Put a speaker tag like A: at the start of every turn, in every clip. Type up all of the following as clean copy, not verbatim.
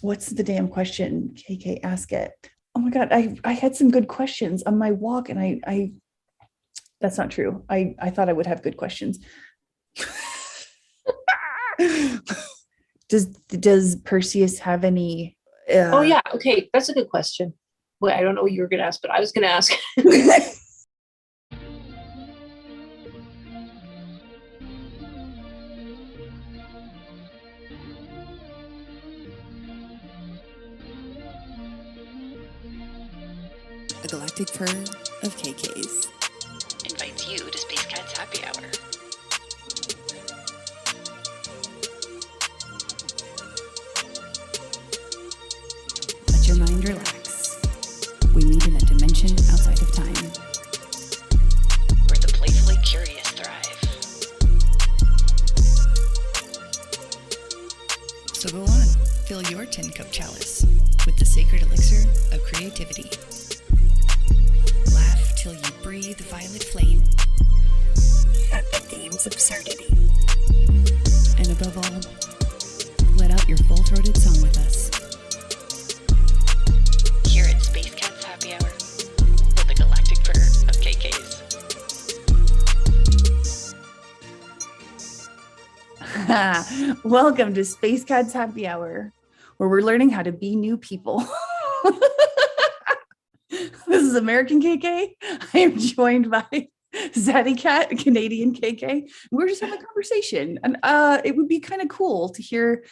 A: What's the damn question? KK, ask it. Oh my God, I had some good questions on my walk, and I that's not true. I thought I would have good questions. Does Perseus have any
B: Oh yeah, okay, that's a good question. Well, I don't know what you were going to ask, but I was going to ask.
C: A galactic purr of KKs
D: invites you to Space Cats Happy Hour.
C: Let your mind relax. We meet in a dimension outside of time,
D: where the playfully curious thrive.
C: So go on, fill your tin cup chalice with the sacred elixir of creativity. Laugh till you breathe violet flame at the theme's absurdity. And above all, let out your full-throated song with us.
D: Here at Space Cats Happy Hour, with the galactic purr of KKs.
A: Welcome to Space Cats Happy Hour, where we're learning how to be new people. This is American KK. I am joined by Zaddy Cat, Canadian KK. We're just having a conversation, and it would be kind of cool to hear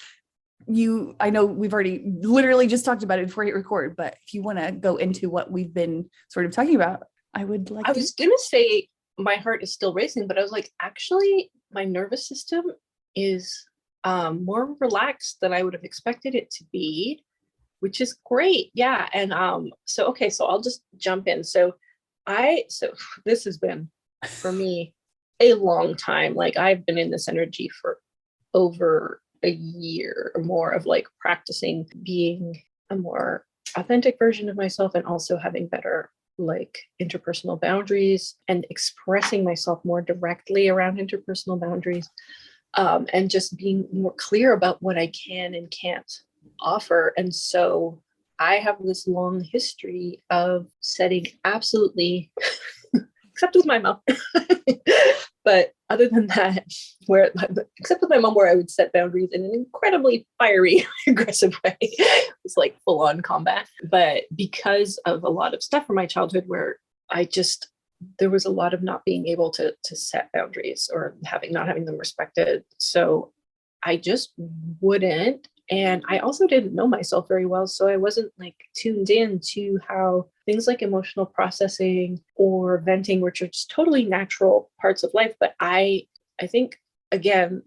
A: you. I know we've already literally just talked about it before we hit record, but if you want to go into what we've been sort of talking about, I would like.
B: I was going to say my heart is still racing, but I was like, actually, my nervous system is more relaxed than I would have expected it to be, which is great. Yeah. And so I'll just jump in. So this has been for me a long time. Like I've been in this energy for over a year or more of like practicing being a more authentic version of myself, and also having better like interpersonal boundaries and expressing myself more directly around interpersonal boundaries, and just being more clear about what I can and can't offer. And so I have this long history of setting absolutely, except with my mom, but other than that, except with my mom, where I would set boundaries in an incredibly fiery, aggressive way. It's like full on combat. But because of a lot of stuff from my childhood where there was a lot of not being able to set boundaries, or not having them respected. So I just wouldn't. And I also didn't know myself very well. So I wasn't like tuned in to how things like emotional processing or venting, which are just totally natural parts of life. But I think, again,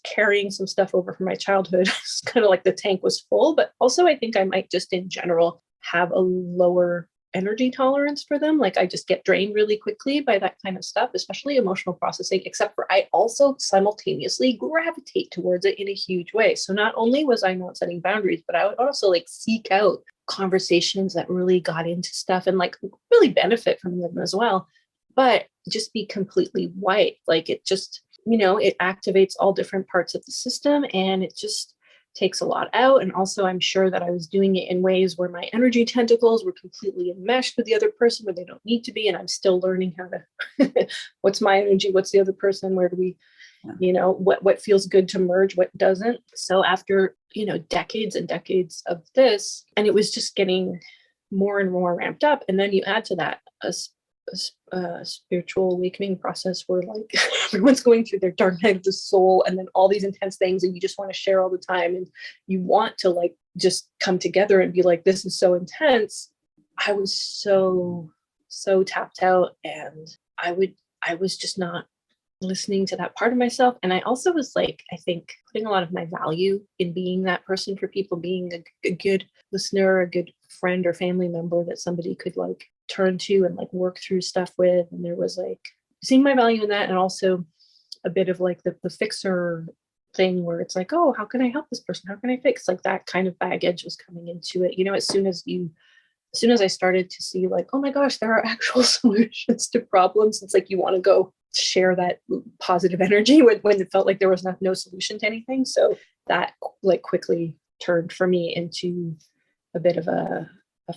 B: carrying some stuff over from my childhood, it's kind of like the tank was full. But also I think I might just in general have a lower energy tolerance for them. Like I just get drained really quickly by that kind of stuff, especially emotional processing, except for I also simultaneously gravitate towards it in a huge way. So not only was I not setting boundaries, but I would also like seek out conversations that really got into stuff and like really benefit from them as well, but just be completely white. Like it just, it activates all different parts of the system, and it just takes a lot out. And also I'm sure that I was doing it in ways where my energy tentacles were completely enmeshed with the other person where they don't need to be. And I'm still learning how to, what's my energy? What's the other person? Where do we, what feels good to merge, what doesn't? So after, decades and decades of this, and it was just getting more and more ramped up. And then you add to that a spiritual awakening process where like everyone's going through their dark night of the soul, and then all these intense things, and you just want to share all the time, and you want to like just come together and be like, this is so intense. I was so tapped out, and I was just not listening to that part of myself. And I also was like, I think putting a lot of my value in being that person for people, being a good listener, a good friend or family member that somebody could like turn to and like work through stuff with. And there was like seeing my value in that, and also a bit of like the fixer thing where it's like, oh, how can I help this person? How can I fix? Like that kind of baggage was coming into it. As soon as I started to see like, oh my gosh, there are actual solutions to problems, it's like you want to go share that positive energy when it felt like there was no solution to anything. So that like quickly turned for me into a bit of a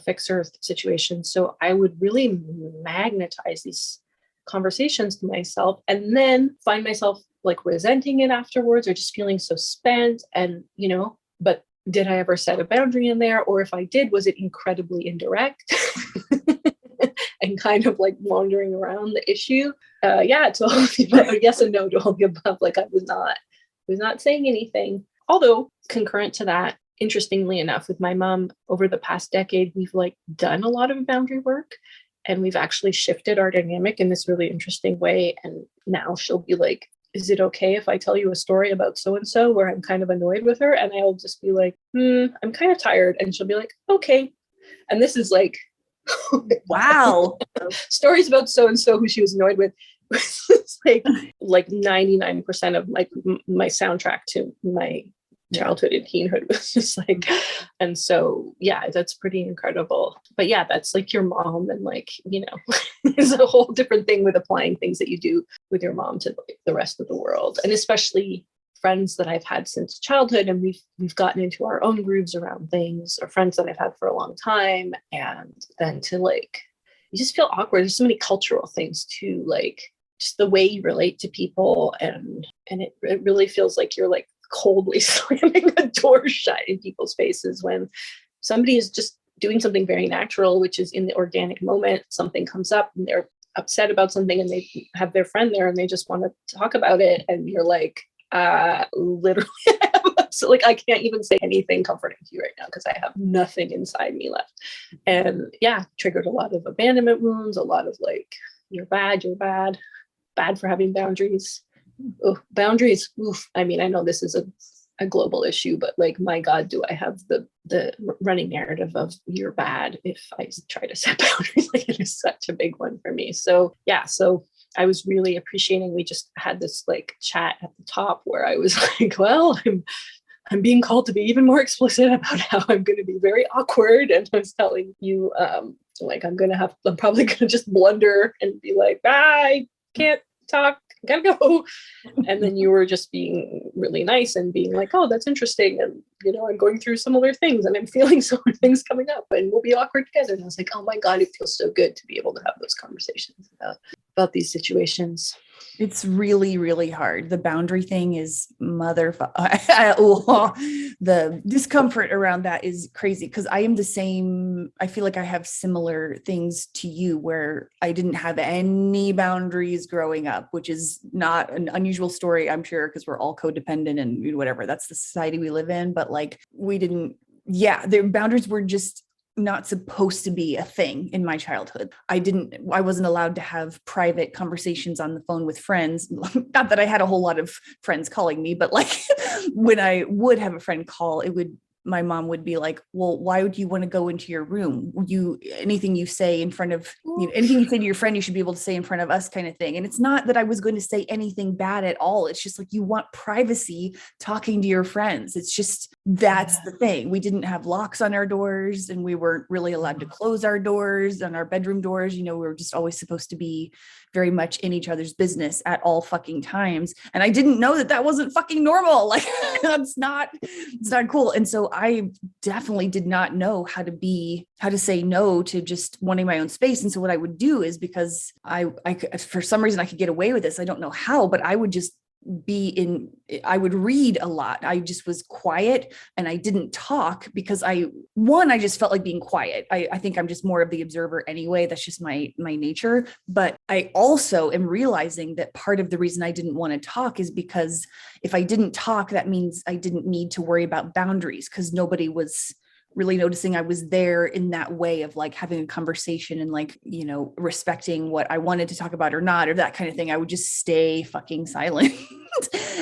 B: fixer situation. So I would really magnetize these conversations to myself and then find myself like resenting it afterwards or just feeling so spent. And, but did I ever set a boundary in there? Or if I did, was it incredibly indirect and kind of like wandering around the issue? Yeah, to all the above, yes and no to all the above. Like I was not saying anything. Although concurrent to that, interestingly enough, with my mom over the past decade, we've like done a lot of boundary work and we've actually shifted our dynamic in this really interesting way. And now she'll be like, is it okay if I tell you a story about so-and-so where I'm kind of annoyed with her? And I'll just be like, I'm kind of tired. And she'll be like, okay. And this is like,
A: Wow.
B: stories about so-and-so who she was annoyed with. It's like 99% of like my soundtrack to my childhood and teenhood was just like, and so yeah, that's pretty incredible. But yeah, that's like your mom, and like, there's a whole different thing with applying things that you do with your mom to like the rest of the world, and especially friends that I've had since childhood, and we've gotten into our own grooves around things, or friends that I've had for a long time, and then to like, you just feel awkward. There's so many cultural things too, like just the way you relate to people, and it really feels like you're like coldly slamming a door shut in people's faces when somebody is just doing something very natural, which is in the organic moment, something comes up and they're upset about something and they have their friend there and they just want to talk about it. And you're like, literally, so like, I can't even say anything comforting to you right now because I have nothing inside me left. And yeah, triggered a lot of abandonment wounds, a lot of like, you're bad for having boundaries. Oh, boundaries. Oof. I mean, I know this is a global issue, but like, my God, do I have the running narrative of you're bad if I try to set boundaries? Like, it is such a big one for me. So yeah, so I was really appreciating, we just had this like chat at the top where I was like, well, I'm being called to be even more explicit about how I'm going to be very awkward. And I was telling you, like, I'm probably going to just blunder and be like, I can't talk, gotta go. And then you were just being really nice and being like, oh, that's interesting. And, I'm going through similar things and I'm feeling similar things coming up and we'll be awkward together. And I was like, oh my God, it feels so good to be able to have those conversations about these situations.
A: It's really, really hard. The boundary thing is the discomfort around that is crazy because I am the same. I feel like I have similar things to you where I didn't have any boundaries growing up, which is not an unusual story, I'm sure, because we're all codependent and whatever. That's the society we live in. But like the boundaries were just not supposed to be a thing in my childhood. I wasn't allowed to have private conversations on the phone with friends. Not that I had a whole lot of friends calling me, but like when I would have a friend call, my mom would be like, well, why would you want to go into your room? Anything you say in front of, anything you say to your friend, you should be able to say in front of us, kind of thing. And it's not that I was going to say anything bad at all. It's just like, you want privacy talking to your friends. It's just, that's the thing. We didn't have locks on our doors and we weren't really allowed to close our doors and our bedroom doors. We were just always supposed to be very much in each other's business at all fucking times. And I didn't know that wasn't fucking normal. Like it's not cool. And so I definitely did not know how to say no to just wanting my own space. And so what I would do is, because I for some reason I could get away with this, I don't know how, but I would just I would read a lot. I just was quiet and I didn't talk because I just felt like being quiet. I think I'm just more of the observer anyway. That's just my nature. But I also am realizing that part of the reason I didn't want to talk is because if I didn't talk, that means I didn't need to worry about boundaries because nobody was really noticing I was there in that way of like having a conversation and like, respecting what I wanted to talk about or not, or that kind of thing. I would just stay fucking silent.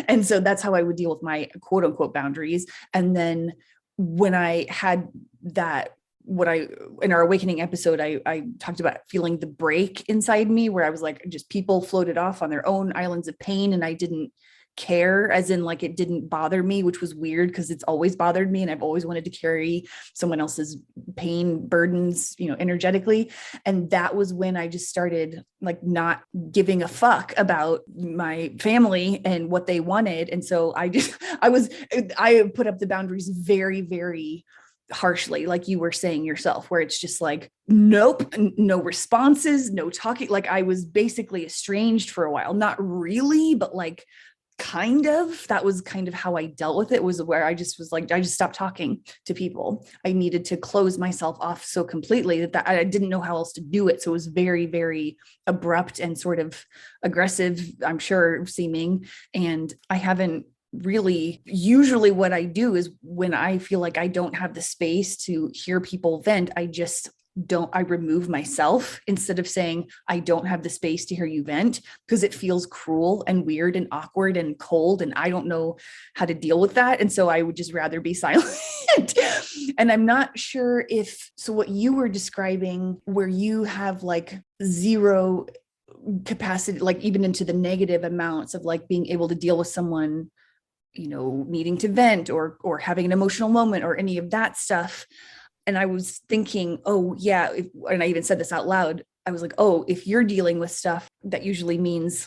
A: And so that's how I would deal with my quote unquote boundaries. And then when I had that, in our awakening episode, I talked about feeling the break inside me where I was like, just people floated off on their own islands of pain. And I didn't care, as in like it didn't bother me, which was weird because it's always bothered me and I've always wanted to carry someone else's pain burdens, energetically. And that was when I just started like not giving a fuck about my family and what they wanted. And so I put up the boundaries very, very harshly, like you were saying yourself, where it's just like, nope, no responses, no talking. Like I was basically estranged for a while, not really, but like kind of. That was kind of how I dealt with it, was where I just was like, I just stopped talking to people. I needed to close myself off so completely that I didn't know how else to do it. So it was very, very abrupt and sort of aggressive, I'm sure, seeming. And I haven't really, usually what I do is when I feel like I don't have the space to hear people vent, I remove myself instead of saying, I don't have the space to hear you vent, because it feels cruel and weird and awkward and cold. And I don't know how to deal with that. And so I would just rather be silent. And I'm not sure so what you were describing, where you have like zero capacity, like even into the negative amounts of like being able to deal with someone, needing to vent or having an emotional moment or any of that stuff. And I was thinking, oh yeah, and I even said this out loud, I was like, oh, if you're dealing with stuff, that usually means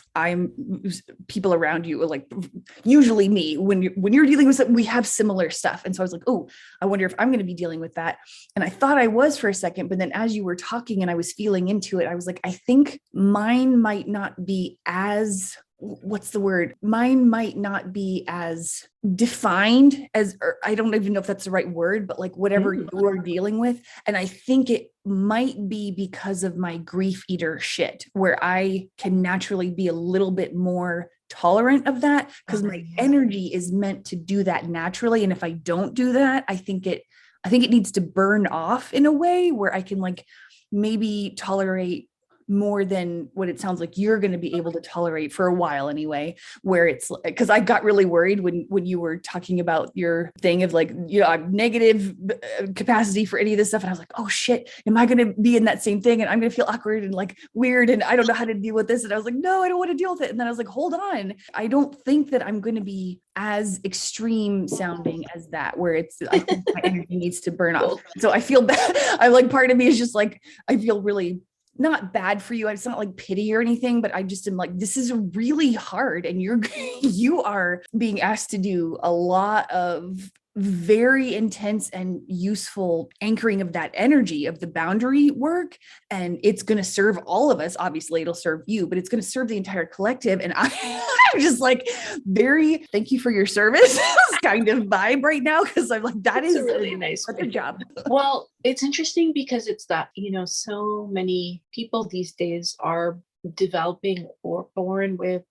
A: people around you are like, usually me, when you're dealing with something, we have similar stuff. And so I was like, oh, I wonder if I'm going to be dealing with that. And I thought I was for a second, but then as you were talking and I was feeling into it, I was like, I think mine might not be as, mine might not be as defined as, or I don't even know if that's the right word, but like whatever you're dealing with. And I think it might be because of my grief eater shit, where I can naturally be a little bit more tolerant of that, because my energy is meant to do that naturally. And if I don't do that, I think it needs to burn off in a way where I can like maybe tolerate more than what it sounds like you're going to be able to tolerate for a while anyway, where it's because I got really worried when you were talking about your thing of like, negative capacity for any of this stuff. And I was like, oh shit, am I going to be in that same thing? And I'm going to feel awkward and like weird. And I don't know how to deal with this. And I was like, no, I don't want to deal with it. And then I was like, hold on. I don't think that I'm going to be as extreme sounding as that, where I think my energy needs to burn off. So I feel bad. I like, part of me is just like, I feel really not bad for you. It's not like pity or anything, but I just am like, this is really hard. And you are being asked to do a lot of very intense and useful anchoring of that energy, of the boundary work. And it's going to serve all of us. Obviously it'll serve you, but it's going to serve the entire collective. And I'm just like, thank you for your service kind of vibe right now. Cause I'm like, that is
B: a really nice
A: good job.
B: Well, it's interesting because it's that, so many people these days are developing or born with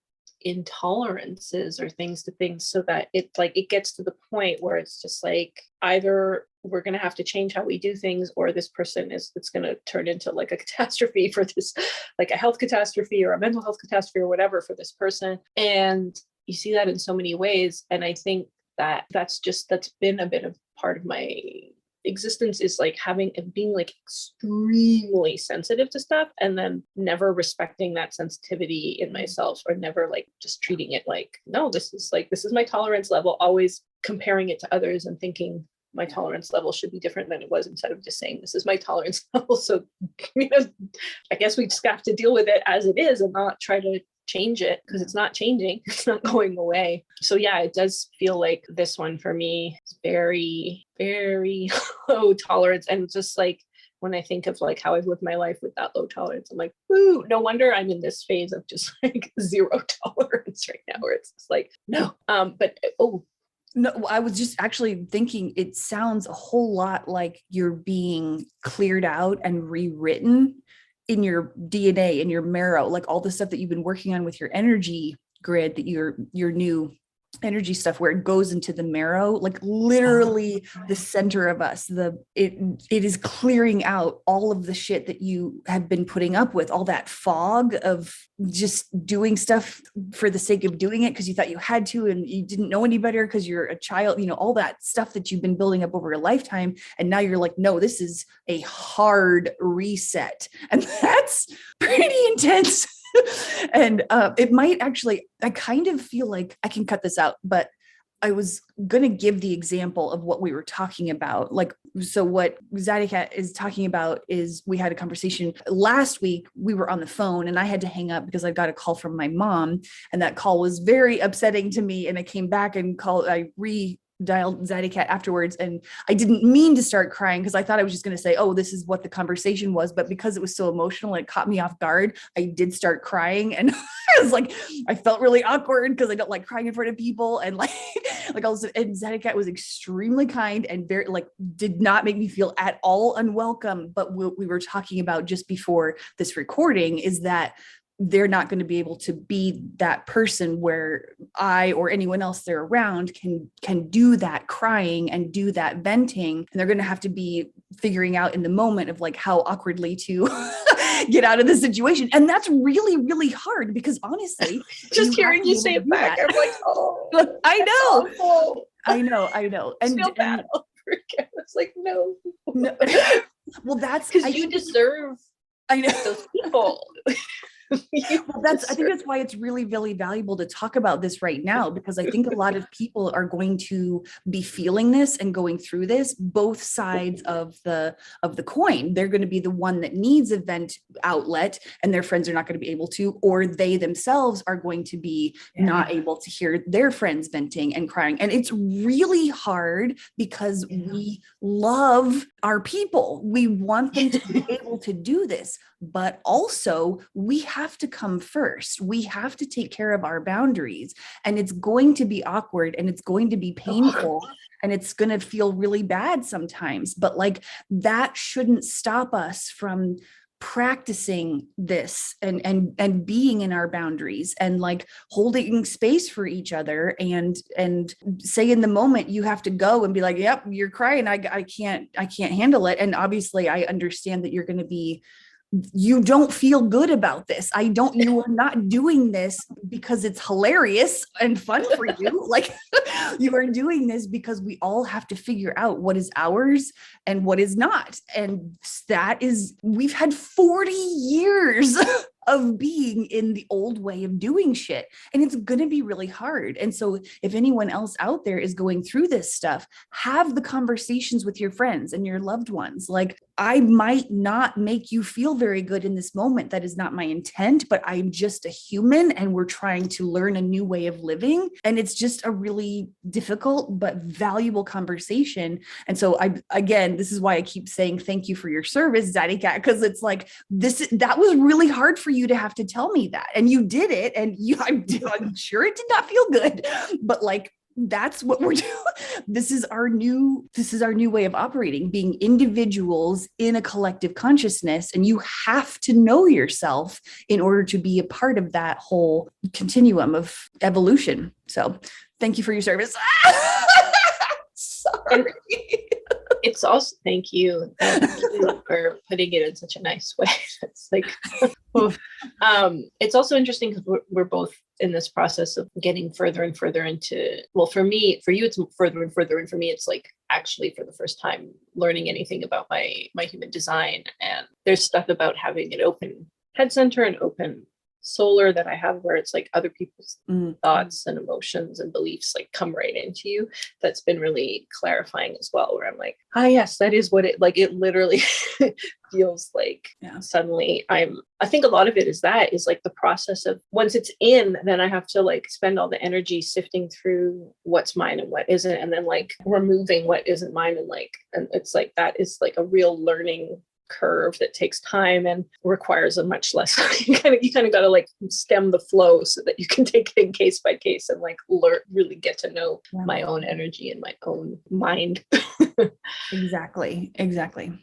B: intolerances or things to things, so that it's like it gets to the point where it's just like either we're going to have to change how we do things, or this person it's going to turn into like a catastrophe for this, like a health catastrophe or a mental health catastrophe or whatever for this person. And you see that in so many ways. And I think that's been a bit of part of my existence, is like being like extremely sensitive to stuff, and then never respecting that sensitivity in myself, or never like just treating it like, no, this is my tolerance level, always comparing it to others and thinking my tolerance level should be different than it was, instead of just saying this is my tolerance level. So I guess we just have to deal with it as it is and not try to change it, because it's not changing, it's not going away. So yeah, it does feel like this one for me is very, very low tolerance. And just like when I think of like how I've lived my life with that low tolerance, I'm like, ooh, no wonder I'm in this phase of just like zero tolerance right now, where it's just like, no.
A: No, I was just actually thinking it sounds a whole lot like you're being cleared out and rewritten in your DNA, in your marrow, like all the stuff that you've been working on with your energy grid, that your new energy stuff, where it goes into the marrow, like literally the center of us. It is clearing out all of the shit that you have been putting up with, all that fog of just doing stuff for the sake of doing it because you thought you had to, and you didn't know any better because you're a child, all that stuff that you've been building up over a lifetime. And now you're like, no, this is a hard reset. And that's pretty intense. And it might actually, I kind of feel like I can cut this out, but I was going to give the example of what we were talking about. Like, so what Zaddycat is talking about is we had a conversation last week. We were on the phone and I had to hang up because I got a call from my mom, and that call was very upsetting to me. And I came back and dialed Zaddycat afterwards, and I didn't mean to start crying because I thought I was just going to say, oh, this is what the conversation was. But because it was so emotional and it caught me off guard, I did start crying. And I was like, I felt really awkward because I don't like crying in front of people. And like also, and Zaddycat was extremely kind and very did not make me feel at all unwelcome. But what we were talking about just before this recording is that they're not going to be able to be that person where I or anyone else they're around can do that crying and do that venting. And they're going to have to be figuring out in the moment of like how awkwardly to get out of the situation. And that's really, really hard because honestly,
B: just hearing you say it back, I'm like, oh,
A: I know.
B: Awful.
A: I know.
B: And feel bad over again. It's like, no.
A: Well, that's
B: because you deserve
A: I know
B: those people.
A: Well, I think that's why it's really, really valuable to talk about this right now, because I think a lot of people are going to be feeling this and going through this, both sides of the coin. They're going to be the one that needs a vent outlet and their friends are not going to be able to, or they themselves are going to be not able to hear their friends venting and crying. And it's really hard because we love our people. We want them to be able to do this, but also we have to come first. We have to take care of our boundaries, and it's going to be awkward and it's going to be painful and it's going to feel really bad sometimes, but like that shouldn't stop us from practicing this and being in our boundaries and like holding space for each other and say in the moment you have to go and be like, yep, you're crying. I can't handle it. And obviously I understand that you don't feel good about this. You are not doing this because it's hilarious and fun for you. Like you are doing this because we all have to figure out what is ours and what is not. And we've had 40 years of being in the old way of doing shit. And it's going to be really hard. And so if anyone else out there is going through this stuff, have the conversations with your friends and your loved ones. Like, I might not make you feel very good in this moment. That is not my intent, but I'm just a human and we're trying to learn a new way of living. And it's just a really difficult but valuable conversation. And so this is why I keep saying thank you for your service, Zaddycat, because it's like that was really hard for you to have to tell me that. And you did it. And I'm sure it did not feel good, but like, that's what we're doing. This is our new way of operating, being individuals in a collective consciousness. And you have to know yourself in order to be a part of that whole continuum of evolution. So thank you for your service. Sorry.
B: It's also thank you for putting it in such a nice way. It's like, it's also interesting because we're both in this process of getting further and further into, well, for you, it's further and further. And for me, it's like actually for the first time learning anything about my human design. And there's stuff about having an open head center and open solar that I have where it's like other people's thoughts and emotions and beliefs like come right into you. That's been really clarifying as well, where I'm like, yes, that is what it literally feels like. Suddenly I think a lot of it is like the process of once it's in, then I have to like spend all the energy sifting through what's mine and what isn't, and then like removing what isn't mine, and it's like that is like a real learning curve that takes time and requires a much less you kind of got to like stem the flow so that you can take it case by case and like really get to know my own energy and my own mind.
A: Exactly.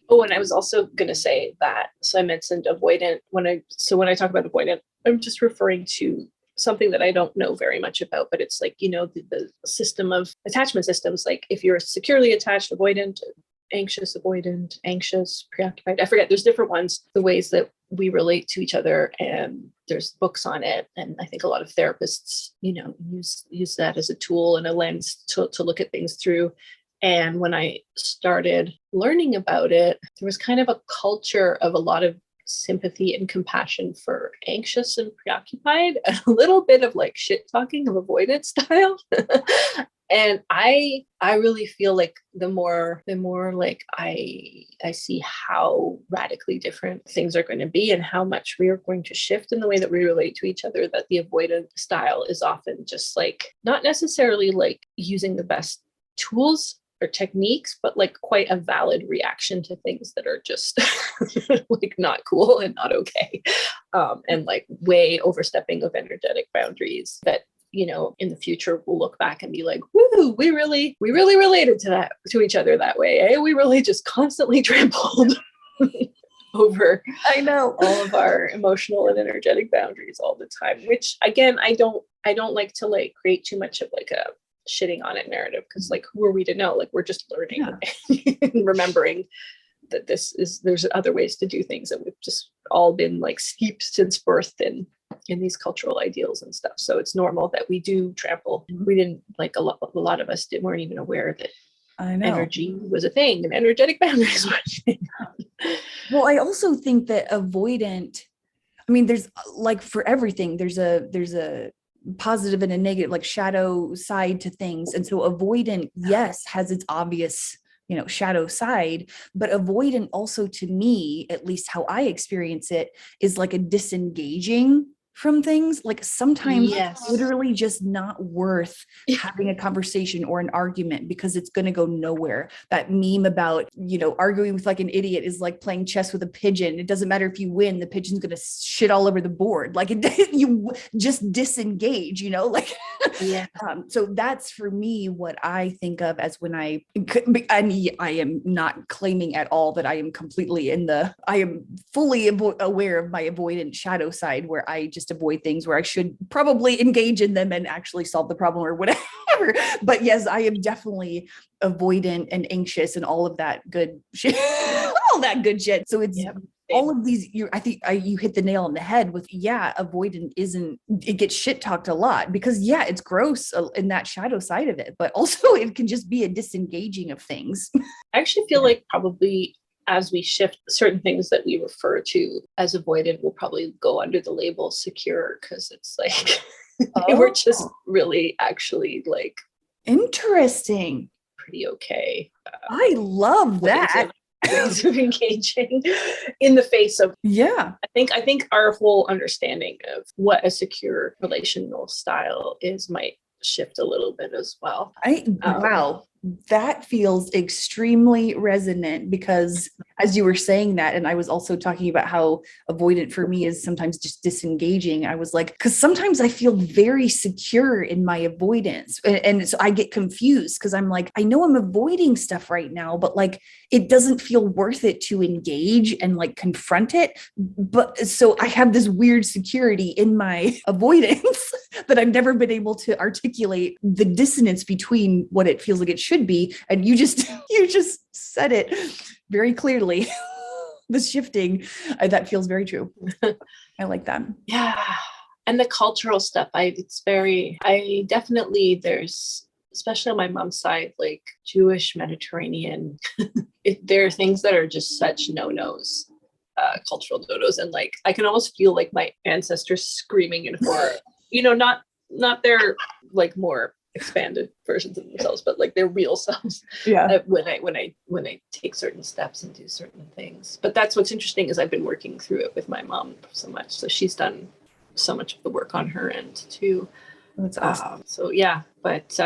B: Oh, and I was also going to say that, so I mentioned avoidant when I talk about avoidant, I'm just referring to something that I don't know very much about, but it's like, the system of attachment systems, like if you're securely attached, avoidant, anxious, avoidant, anxious, preoccupied. I forget. There's different ones, the ways that we relate to each other, and there's books on it. And I think a lot of therapists, use that as a tool and a lens to look at things through. And when I started learning about it, there was kind of a culture of a lot of sympathy and compassion for anxious and preoccupied, and a little bit of like shit talking of avoidant style. And I really feel like the more like I see how radically different things are going to be and how much we are going to shift in the way that we relate to each other, that the avoidant style is often just like not necessarily like using the best tools or techniques, but like quite a valid reaction to things that are just like not cool and not okay. And like way overstepping of energetic boundaries that, you know, in the future we'll look back and be like, woo, we really related to each other that way. Eh? We really just constantly trampled over
A: I know.
B: all of our emotional and energetic boundaries all the time, which again, I don't like to like create too much of like a shitting on it narrative, because like who are we to know? Like we're just learning and remembering that there's other ways to do things, and we've just all been like steeped since birth in these cultural ideals and stuff. So it's normal that we do trample. We didn't like a lot of us weren't even aware that
A: I know.
B: energy was a thing and energetic boundaries were a thing.
A: Well, I also think that avoidant, I mean, there's like for everything, there's a positive and a negative, like shadow side to things. And so avoidant, yes, has its obvious, you know, shadow side, but avoidant also, to me, at least how I experience it, is like a disengaging from things. Like sometimes it's literally just not worth having a conversation or an argument because it's going to go nowhere. That meme about, you know, arguing with like an idiot is like playing chess with a pigeon. It doesn't matter if you win, the pigeon's going to shit all over the board. Like you just disengage, you know, like, so that's for me what I think of as when I am not claiming at all that I am completely I am fully aware of my avoidant shadow side, where I just avoid things where I should probably engage in them and actually solve the problem or whatever. But yes, I am definitely avoidant and anxious and all of that good shit. All that good shit. So it's all of these, I think you hit the nail on the head with, avoidant it gets shit talked a lot because it's gross in that shadow side of it, but also it can just be a disengaging of things.
B: I actually feel like probably as we shift, certain things that we refer to as avoidant will probably go under the label secure, because it's like we're just really actually like
A: interesting,
B: pretty okay.
A: I love that.
B: Ways of engaging in the face of I think our whole understanding of what a secure relational style is might shift a little bit as well.
A: Wow, that feels extremely resonant, because as you were saying that, and I was also talking about how avoidant for me is sometimes just disengaging, I was like, because sometimes I feel very secure in my avoidance, and so I get confused because I'm like, I know I'm avoiding stuff right now, but like it doesn't feel worth it to engage and like confront it. But so I have this weird security in my avoidance that I've never been able to articulate the dissonance between what it feels like it should be. And you just said it very clearly. The shifting, that feels very true. I like that.
B: Yeah. And the cultural stuff, there's, especially on my mom's side, like Jewish, Mediterranean, there are things that are just such no-nos, cultural no-nos. And like, I can almost feel like my ancestors screaming in horror, you know, not their like more expanded versions of themselves, but like their real selves. When I take certain steps and do certain things. But that's what's interesting, is I've been working through it with my mom so much. So she's done so much of the work on her end too.
A: That's awesome.
B: But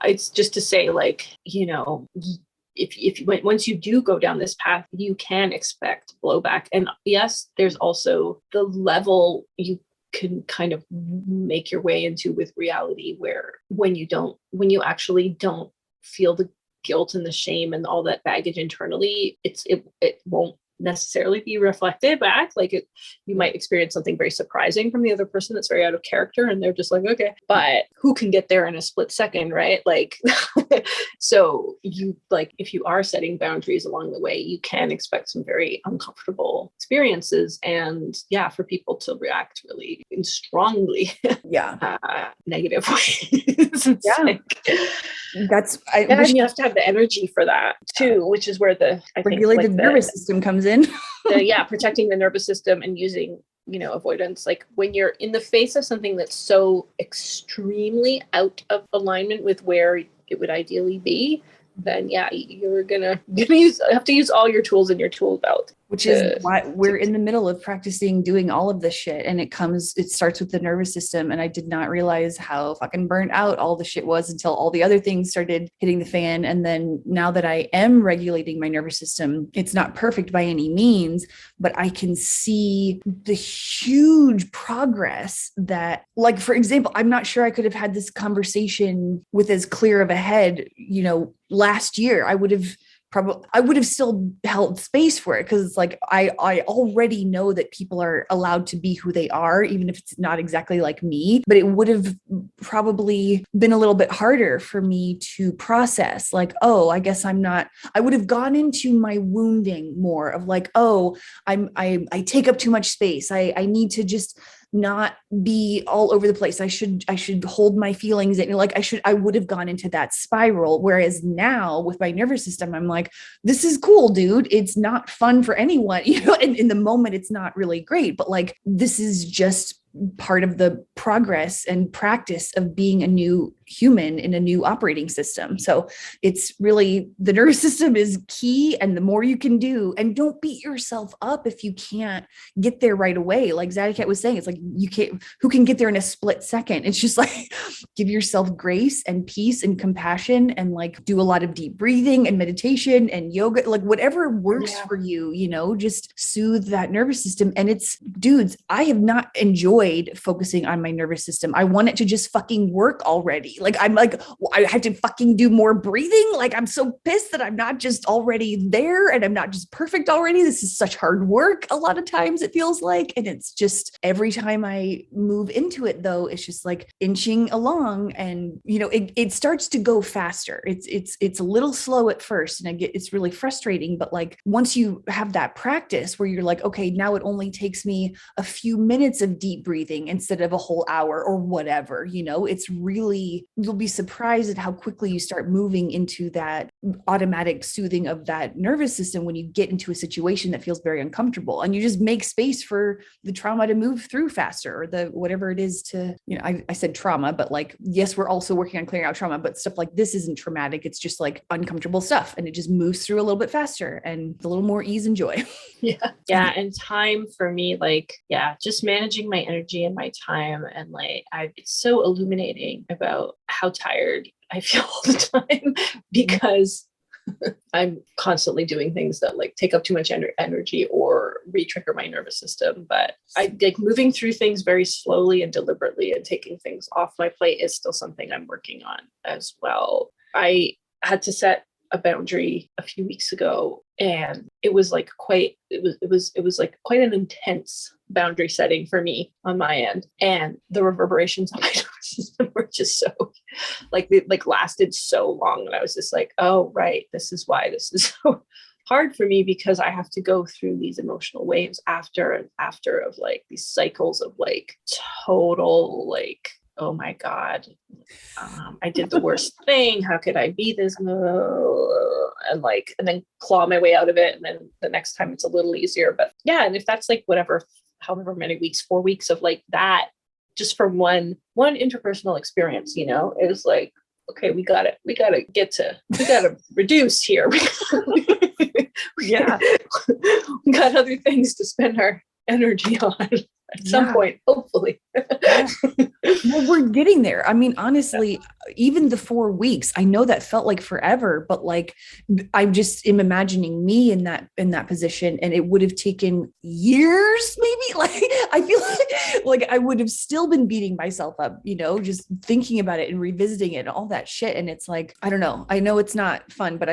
B: it's just to say, like, you know, once you do go down this path, you can expect blowback. And yes, there's also the level you can kind of make your way into with reality, where when you actually don't feel the guilt and the shame and all that baggage internally, it won't necessarily be reflected back. Like you might experience something very surprising from the other person that's very out of character, and they're just like, okay, but who can get there in a split second, right? Like, so you, like, if you are setting boundaries along the way, you can expect some very uncomfortable experiences, and for people to react really strongly negative ways.
A: That's
B: and you have to have the energy for that too, which is where the
A: regulated nervous system comes reason.
B: Protecting the nervous system and using, avoidance. Like when you're in the face of something that's so extremely out of alignment with where it would ideally be, then you're gonna have to use all your tools in your tool belt.
A: Which is why we're in the middle of practicing doing all of this shit. And it starts with the nervous system. And I did not realize how fucking burnt out all the shit was until all the other things started hitting the fan. And then now that I am regulating my nervous system, it's not perfect by any means, but I can see the huge progress that, like, for example, I'm not sure I could have had this conversation with as clear of a head, last year. I would have still held space for it, because it's like I already know that people are allowed to be who they are, even if it's not exactly like me. But it would have probably been a little bit harder for me to process, like, oh, I guess I'm not. I would have gone into my wounding more of like, oh, I take up too much space. I need to just not be all over the place. I should hold my feelings, and I would have gone into that spiral. Whereas now with my nervous system, I'm like, this is cool, dude. It's not fun for anyone, and in the moment it's not really great, but like, this is just part of the progress and practice of being a new human in a new operating system. So it's really, the nervous system is key, and the more you can do, and don't beat yourself up if you can't get there right away. Like Zaddy was saying, it's like, you can't, who can get there in a split second? It's just like, give yourself grace and peace and compassion, and like do a lot of deep breathing and meditation and yoga, like whatever works for you, just soothe that nervous system. And it's, dudes, I have not enjoyed focusing on my nervous system. I want it to just fucking work already. Like, I'm like, I had to fucking do more breathing. Like, I'm so pissed that I'm not just already there, and I'm not just perfect already. This is such hard work. A lot of times it feels like, and it's just every time I move into it though, it's just like inching along, and it starts to go faster. It's a little slow at first, and it's really frustrating. But like, once you have that practice where you're like, okay, now it only takes me a few minutes of deep breathing instead of a whole hour or whatever, it's really, you'll be surprised at how quickly you start moving into that automatic soothing of that nervous system when you get into a situation that feels very uncomfortable, and you just make space for the trauma to move through faster, or the whatever it is to, I said trauma, but like, yes, we're also working on clearing out trauma, but stuff like this isn't traumatic. It's just like uncomfortable stuff, and it just moves through a little bit faster and a little more ease and joy.
B: Yeah. And time for me, like, just managing my energy and my time. And like, it's so illuminating about how tired I feel all the time, because I'm constantly doing things that like take up too much energy or re-trigger my nervous system. But I like moving through things very slowly and deliberately, and taking things off my plate is still something I'm working on as well. I had to set a boundary a few weeks ago, and it was like quite an intense boundary setting for me on my end, and the reverberations on my nervous system were just so like lasted so long, and I was just like, oh right, this is why this is so hard for me, because I have to go through these emotional waves after and after of like these cycles of like total like, oh my God, I did the worst thing. How could I be this? And then claw my way out of it. And then the next time it's a little easier. But yeah, and if that's like however many weeks, 4 weeks of like that, just from one interpersonal experience, it was like, okay, we gotta reduce here. We got other things to spend our energy on at some point, hopefully.
A: Well, we're getting there. I mean, honestly, even the 4 weeks, I know that felt like forever, but like, I just am imagining me in that position, and it would have taken years, maybe. Like, I feel like I would have still been beating myself up, just thinking about it and revisiting it and all that shit. And it's like, I don't know. I know it's not fun, but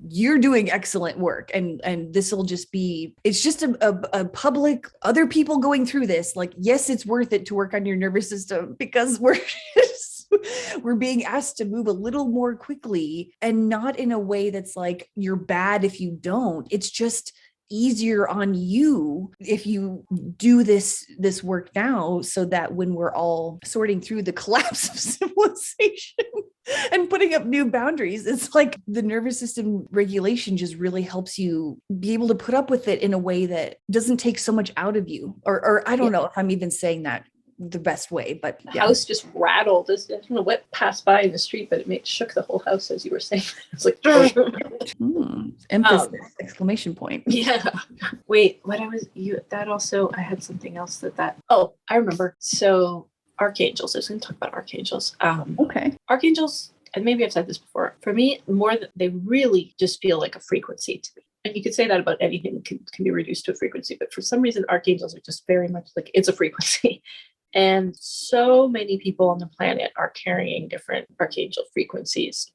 A: you're doing excellent work, and this will just be, it's just a public, other people going through this, like, yes, it's worth it to work on your nervous system, because we're being asked to move a little more quickly, and not in a way that's like you're bad if you don't. It's just easier on you if you do this work now, so that when we're all sorting through the collapse of civilization, and putting up new boundaries. It's like the nervous system regulation just really helps you be able to put up with it in a way that doesn't take so much out of you. Or I don't know if I'm even saying that the best way, but
B: the house just rattled. I don't know what passed by in the street, but it shook the whole house as you were saying. It's like,
A: emphasis, exclamation point.
B: Yeah. Wait, I had something else oh, I remember. So archangels, I was going to talk about archangels.
A: Okay.
B: Archangels, and maybe I've said this before, for me, they really just feel like a frequency to me. And you could say that about anything can be reduced to a frequency, but for some reason, archangels are just very much like it's a frequency. And so many people on the planet are carrying different archangel frequencies.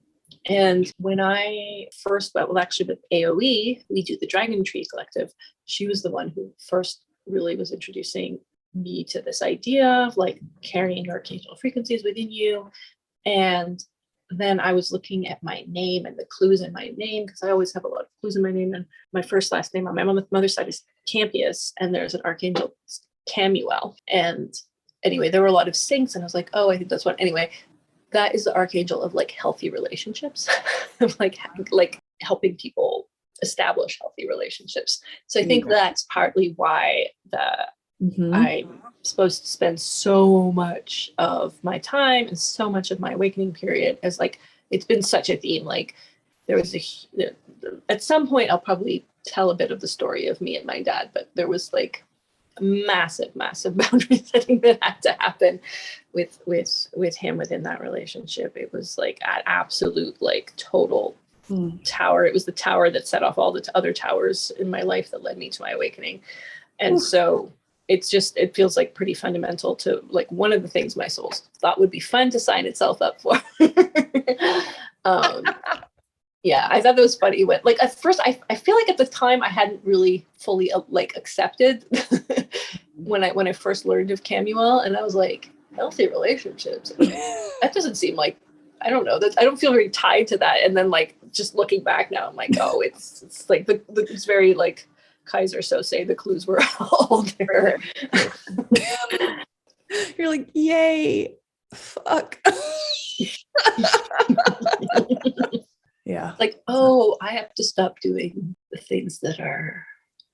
B: And when I first, actually with AOE, we do the Dragon Tree Collective. She was the one who first really was introducing me to this idea of like carrying archangel frequencies within you. And then I was looking at my name and the clues in my name, because I always have a lot of clues in my name. And my first last name on my mother's side is Campius, and there's an archangel, Camuel. And anyway, there were a lot of syncs, and I was like, oh, I think that's what. Anyway, that is the archangel of like healthy relationships, of like helping people establish healthy relationships. So I think that's partly why I'm supposed to spend so much of my time and so much of my awakening period as like, it's been such a theme. Like there was at some point I'll probably tell a bit of the story of me and my dad, but there was like massive boundary setting that had to happen with him within that relationship. It was like at absolute like total tower. It was the tower that set off all the other towers in my life that led me to my awakening. And so it feels like pretty fundamental to like one of the things my soul thought would be fun to sign itself up for. Yeah, I thought that was funny. When like at first, I feel like at the time I hadn't really fully like accepted when I first learned of Camuel, and I was like, healthy relationships. That doesn't seem like, I don't know, that I don't feel very tied to that. And then like just looking back now, I'm like, oh, it's like it's very like Kaiser Sose, the clues were all there.
A: You're like, yay, fuck. Yeah.
B: Like, oh, I have to stop doing the things that are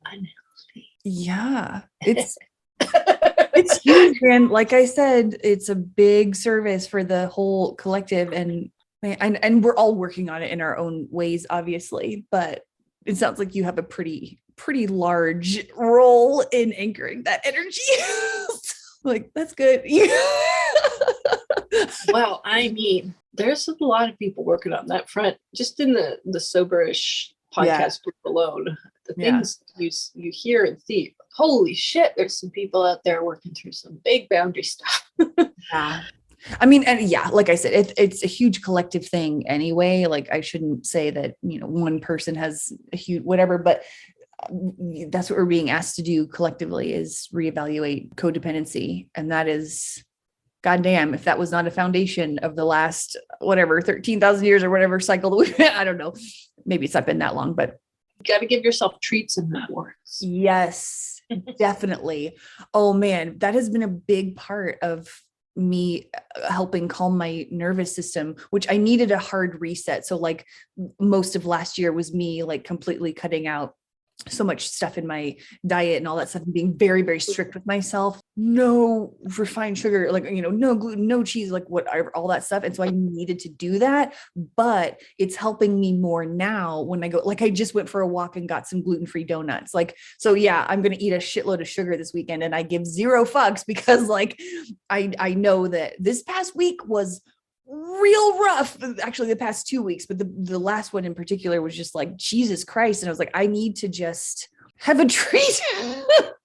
B: unhealthy.
A: Yeah. It's huge, man. Like I said, it's a big service for the whole collective, and we're all working on it in our own ways, obviously, but it sounds like you have a pretty large role in anchoring that energy. Like, that's good.
B: Well, I mean, there's a lot of people working on that front, just in the soberish podcast group alone. The things you hear and see, holy shit, there's some people out there working through some big boundary stuff.
A: Yeah. I mean, and yeah, like I said, it's a huge collective thing anyway. Like I shouldn't say that, one person has a huge whatever, but that's what we're being asked to do collectively, is reevaluate codependency. And that is, goddamn, if that was not a foundation of the last, 13,000 years or whatever cycle, I don't know, maybe it's not been that long, but
B: you got to give yourself treats and rewards.
A: Yes, definitely. Oh man, that has been a big part of me helping calm my nervous system, which I needed a hard reset. So like most of last year was me like completely cutting out so much stuff in my diet and all that stuff, and being very, very strict with myself. No refined sugar, like, no gluten, no cheese, like whatever, all that stuff. And so I needed to do that, but it's helping me more now when I go, like I just went for a walk and got some gluten-free donuts. Like, so yeah, I'm going to eat a shitload of sugar this weekend, and I give zero fucks because like, I know that this past week was real rough, actually the past 2 weeks, but the last one in particular was just like, Jesus Christ. And I was like, I need to just have a treat.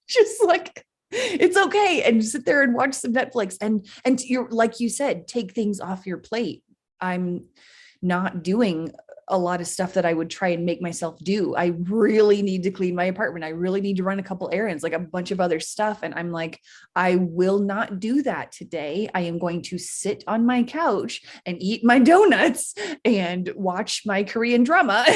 A: Just like, it's okay. And sit there and watch some Netflix and you're, like you said, take things off your plate. I'm not doing a lot of stuff that I would try and make myself do. I really need to clean my apartment. I really need to run a couple errands, like a bunch of other stuff. And I'm like, I will not do that today. I am going to sit on my couch and eat my donuts and watch my Korean drama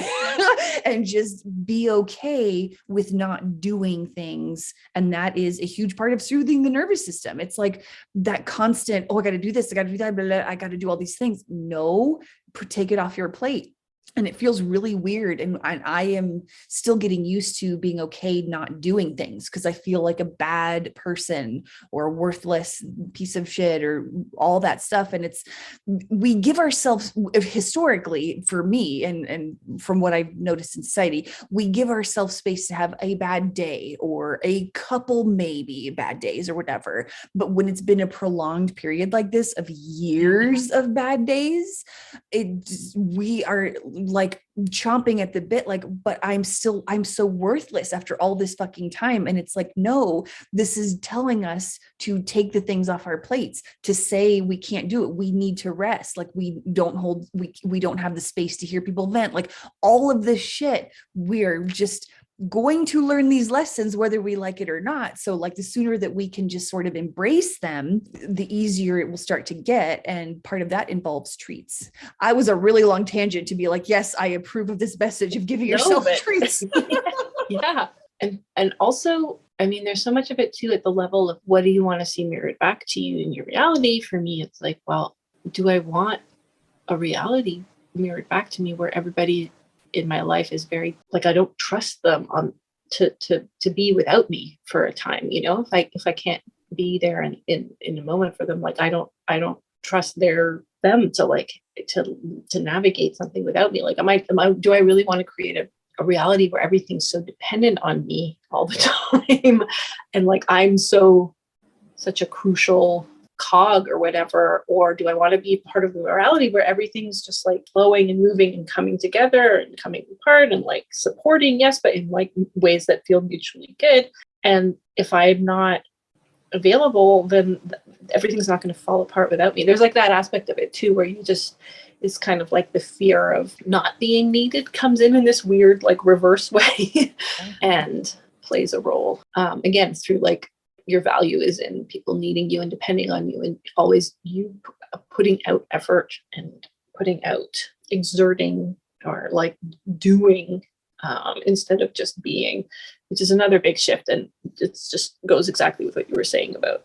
A: and just be okay with not doing things. And that is a huge part of soothing the nervous system. It's like that constant, oh, I got to do this, I got to do that, blah, blah, I got to do all these things. No, take it off your plate. And it feels really weird. And I am still getting used to being okay not doing things because I feel like a bad person or a worthless piece of shit or all that stuff. And we give ourselves, historically, for me, and from what I've noticed in society, we give ourselves space to have a bad day or a couple maybe bad days or whatever. But when it's been a prolonged period like this of years of bad days, we are like chomping at the bit, like, but I'm so worthless after all this fucking time. And it's like, no, this is telling us to take the things off our plates, to say we can't do it. We need to rest. Like we don't have the space to hear people vent, like all of this shit. We're just going to learn these lessons, whether we like it or not. So like the sooner that we can just sort of embrace them, the easier it will start to get. And part of that involves treats. I was a really long tangent to be like, yes, I approve of this message of giving yourself treats.
B: Yeah. And also, I mean, there's so much of it too at the level of what do you want to see mirrored back to you in your reality? For me, it's like, well, do I want a reality mirrored back to me where everybody in my life is very, like, I don't trust them to be without me for a time, you know, if I can't be there in a moment for them, like I don't trust them to like to navigate something without me. Like do I really want to create a reality where everything's so dependent on me all the time and like I'm such a crucial cog or whatever? Or do I want to be part of a reality where everything's just like flowing and moving and coming together and coming apart and like supporting, yes, but in like ways that feel mutually good? And if I'm not available, then everything's not going to fall apart without me. There's like that aspect of it too, where it's kind of like the fear of not being needed comes in this weird like reverse way and plays a role. Again, through like your value is in people needing you and depending on you, and always you putting out effort and putting out exerting or like doing instead of just being, which is another big shift. And it's just goes exactly with what you were saying about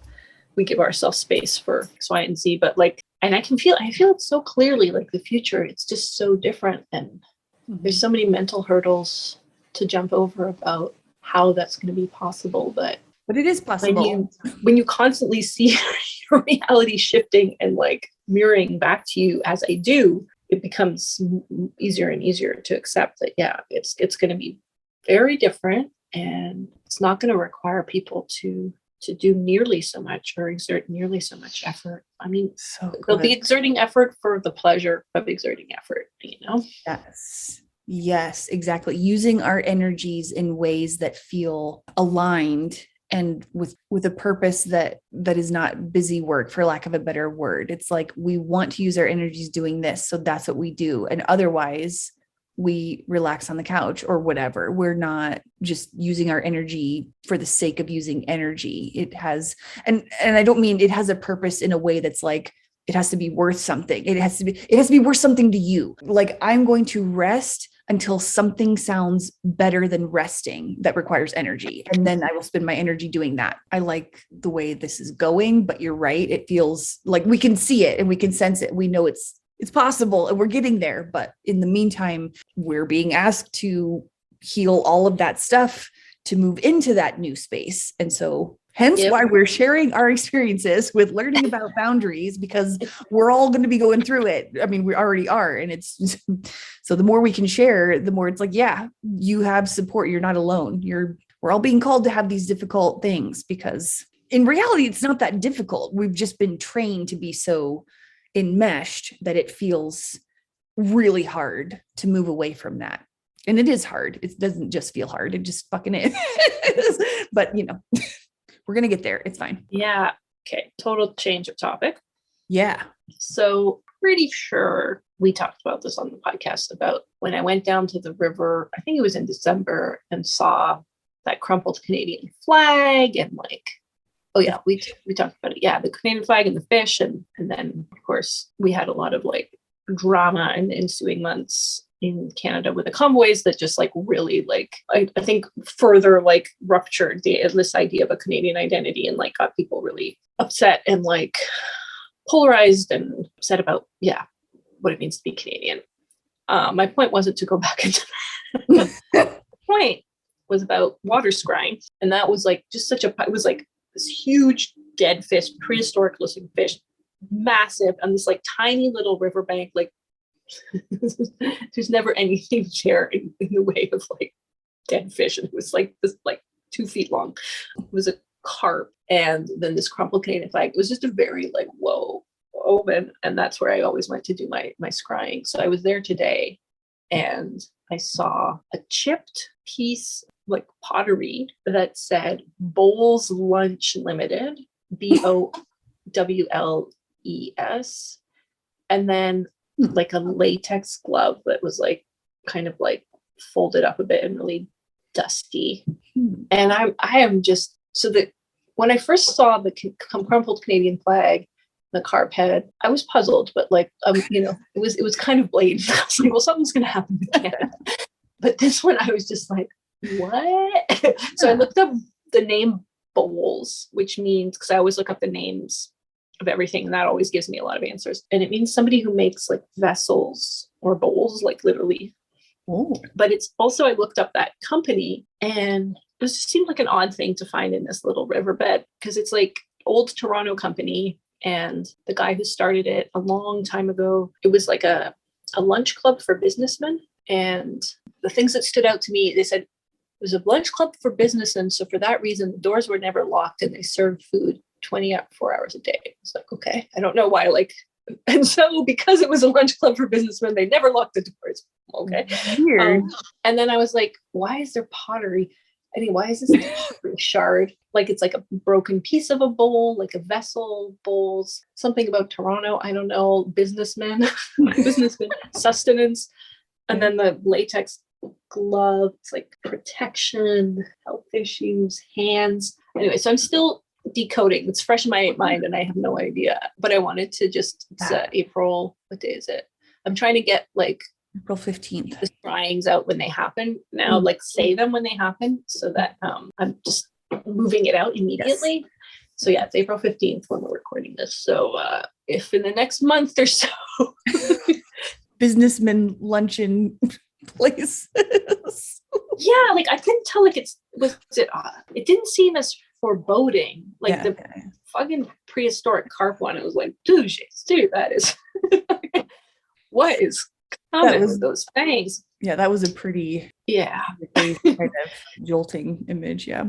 B: we give ourselves space for X, Y, and Z. But like, and I feel it so clearly, like the future, it's just so different. And there's so many mental hurdles to jump over about how that's going to be possible. But
A: it is possible.
B: When you constantly see your reality shifting and like mirroring back to you as I do, it becomes easier and easier to accept that, yeah, it's going to be very different, and it's not going to require people to do nearly so much or exert nearly so much effort. I mean, they'll be exerting effort for the pleasure of exerting effort, you know?
A: Yes, exactly. Using our energies in ways that feel aligned and with a purpose that is not busy work, for lack of a better word. It's like we want to use our energies doing this, so that's what we do. And otherwise, we relax on the couch or whatever. We're not just using our energy for the sake of using energy. It has, and I don't mean it has a purpose in a way that's like, it has to be worth something. It has to be worth something to you. Like, I'm going to rest until something sounds better than resting that requires energy. And then I will spend my energy doing that. I like the way this is going, but you're right. It feels like we can see it and we can sense it. We know it's possible and we're getting there. But in the meantime, we're being asked to heal all of that stuff to move into that new space. And so hence why we're sharing our experiences with learning about boundaries, because we're all going to be going through it. I mean, we already are. And it's so the more we can share, the more it's like, yeah, you have support. You're not alone. We're all being called to have these difficult things, because in reality, it's not that difficult. We've just been trained to be so enmeshed that it feels really hard to move away from that. And it is hard. It doesn't just feel hard. It just fucking is. But, you know, we're going to get there. It's fine.
B: Yeah. Okay. Total change of topic.
A: Yeah.
B: So pretty sure we talked about this on the podcast about when I went down to the river, I think it was in December, and saw that crumpled Canadian flag and like, oh yeah, we talked about it. Yeah, the Canadian flag and the fish. And then of course we had a lot of like drama in the ensuing months in Canada with the convoys that just like really like, I think further like ruptured this idea of a Canadian identity and like got people really upset and like polarized and upset about, what it means to be Canadian. My point wasn't to go back into that. The point was about water scrying. And that was like just it was like this huge dead fish, prehistoric looking fish, massive, on this like tiny little riverbank. Like there's never anything there in the way of like dead fish. And it was like this like 2 feet long. It was a carp. And then this crumpled Canadian flag. It was just a very like, whoa. And that's where I always went to do my scrying. So I was there today and I saw a chipped piece like pottery that said Bowles Lunch Limited, BOWLES, and then like a latex glove that was like kind of like folded up a bit and really dusty. And I am just so that when I first saw the crumpled Canadian flag, the carp head, I was puzzled, but like it was kind of blatant. I was like, well, something's gonna happen again. But this one I was just like, what? So I looked up the name Bowles, which means, because I always look up the names of everything, and that always gives me a lot of answers. And it means somebody who makes like vessels or bowls, like literally.
A: Oh.
B: But it's also, I looked up that company, and it just seemed like an odd thing to find in this little riverbed, because it's like old Toronto company. And the guy who started it a long time ago, it was like a lunch club for businessmen. And the things that stood out to me, they said it was a lunch club for businessmen. So for that reason, the doors were never locked and they served food 24 hours a day. It's like, okay, I don't know why. Like, and so because it was a lunch club for businessmen, they never locked the doors. Okay.
A: Weird.
B: And then I was like, why is there pottery? I mean, why is this a pottery shard? Like it's like a broken piece of a bowl, like a vessel, bowls, something about Toronto. I don't know, businessmen, sustenance. And then the latex glove, it's like protection, health issues, hands. Anyway, so I'm still decoding. It's fresh in my mind and I have no idea. But I wanted to just, it's April, what day is it? I'm trying to get like
A: April 15th.
B: the scryings out when they happen now, like say them when they happen, so that I'm just moving it out immediately. Yes. So yeah, it's April 15th when we're recording this. So if in the next month or so
A: businessman luncheon places.
B: Yeah, like I couldn't tell, like it didn't seem as foreboding, like the fucking prehistoric carp one. It was like, dude, that is what is coming with those fangs.
A: Yeah, that was a pretty kind of jolting image. Yeah,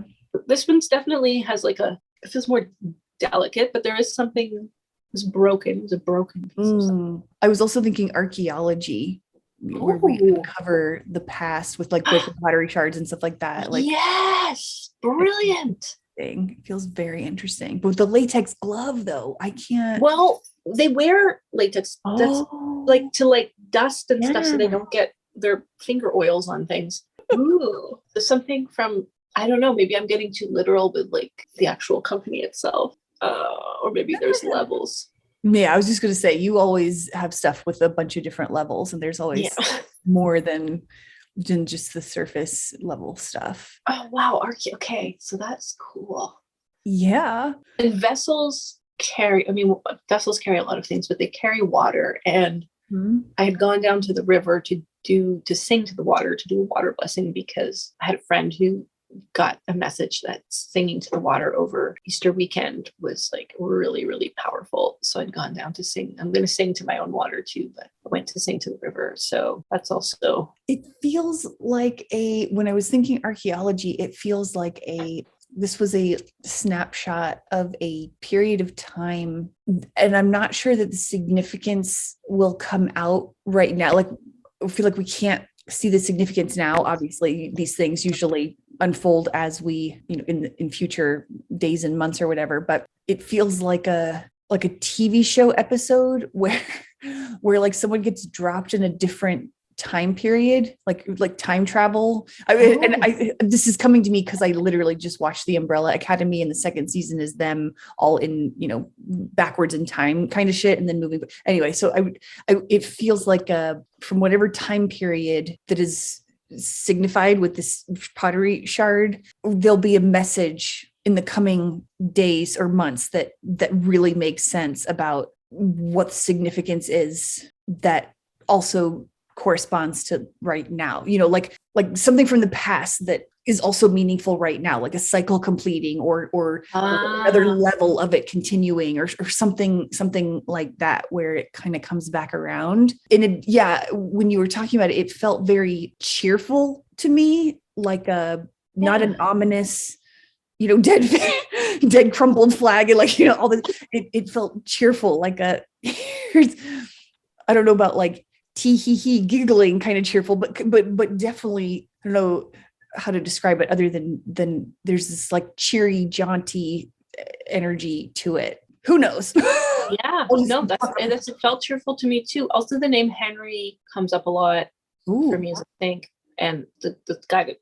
B: this one's definitely has like it feels more delicate, but there is something. It's broken. It was a broken piece of something.
A: I was also thinking archaeology, where we uncover the past with like broken pottery shards and stuff like that. Like,
B: yes, brilliant.
A: It feels very interesting. But with the latex glove, though, I can't.
B: Well, they wear latex. That's like to like dust and stuff, so they don't get their finger oils on things. Ooh, there's something from, I don't know, maybe I'm getting too literal with like the actual company itself. Or maybe there's levels.
A: Yeah, I was just going to say, you always have stuff with a bunch of different levels, and there's always more than just the surface level stuff.
B: Oh, wow. Okay, so that's cool.
A: Yeah.
B: And vessels carry a lot of things, but they carry water. And I had gone down to the river to sing to the water, to do a water blessing, because I had a friend who got a message that singing to the water over Easter weekend was like really, really powerful. So I'd gone down to sing. I'm going to sing to my own water too, but I went to sing to the river. So that's also.
A: It feels like when I was thinking archaeology, it feels like this was a snapshot of a period of time. And I'm not sure that the significance will come out right now. Like, I feel like we can't see the significance now. Obviously, these things usually unfold as we, in future days and months or whatever, but it feels like a TV show episode where where like someone gets dropped in a different time period, like time travel. This is coming to me because I literally just watched The Umbrella Academy, and the second season is them all in, backwards in time kind of shit, and then moving. Anyway, so it feels like from whatever time period that is signified with this pottery shard, there'll be a message in the coming days or months that really makes sense about what the significance is that also corresponds to right now, like something from the past that is also meaningful right now, like a cycle completing or another level of it continuing or something like that, where it kind of comes back around. And when you were talking about it, it felt very cheerful to me, like not an ominous, dead crumpled flag, and like, all this. It felt cheerful, like I don't know about like tee hee hee giggling kind of cheerful, but definitely, I don't know how to describe it other than there's this like cheery, jaunty energy to it. Who knows?
B: Yeah, no, it felt cheerful to me too. Also, the name Henry comes up a lot for me as a thing, and the guy that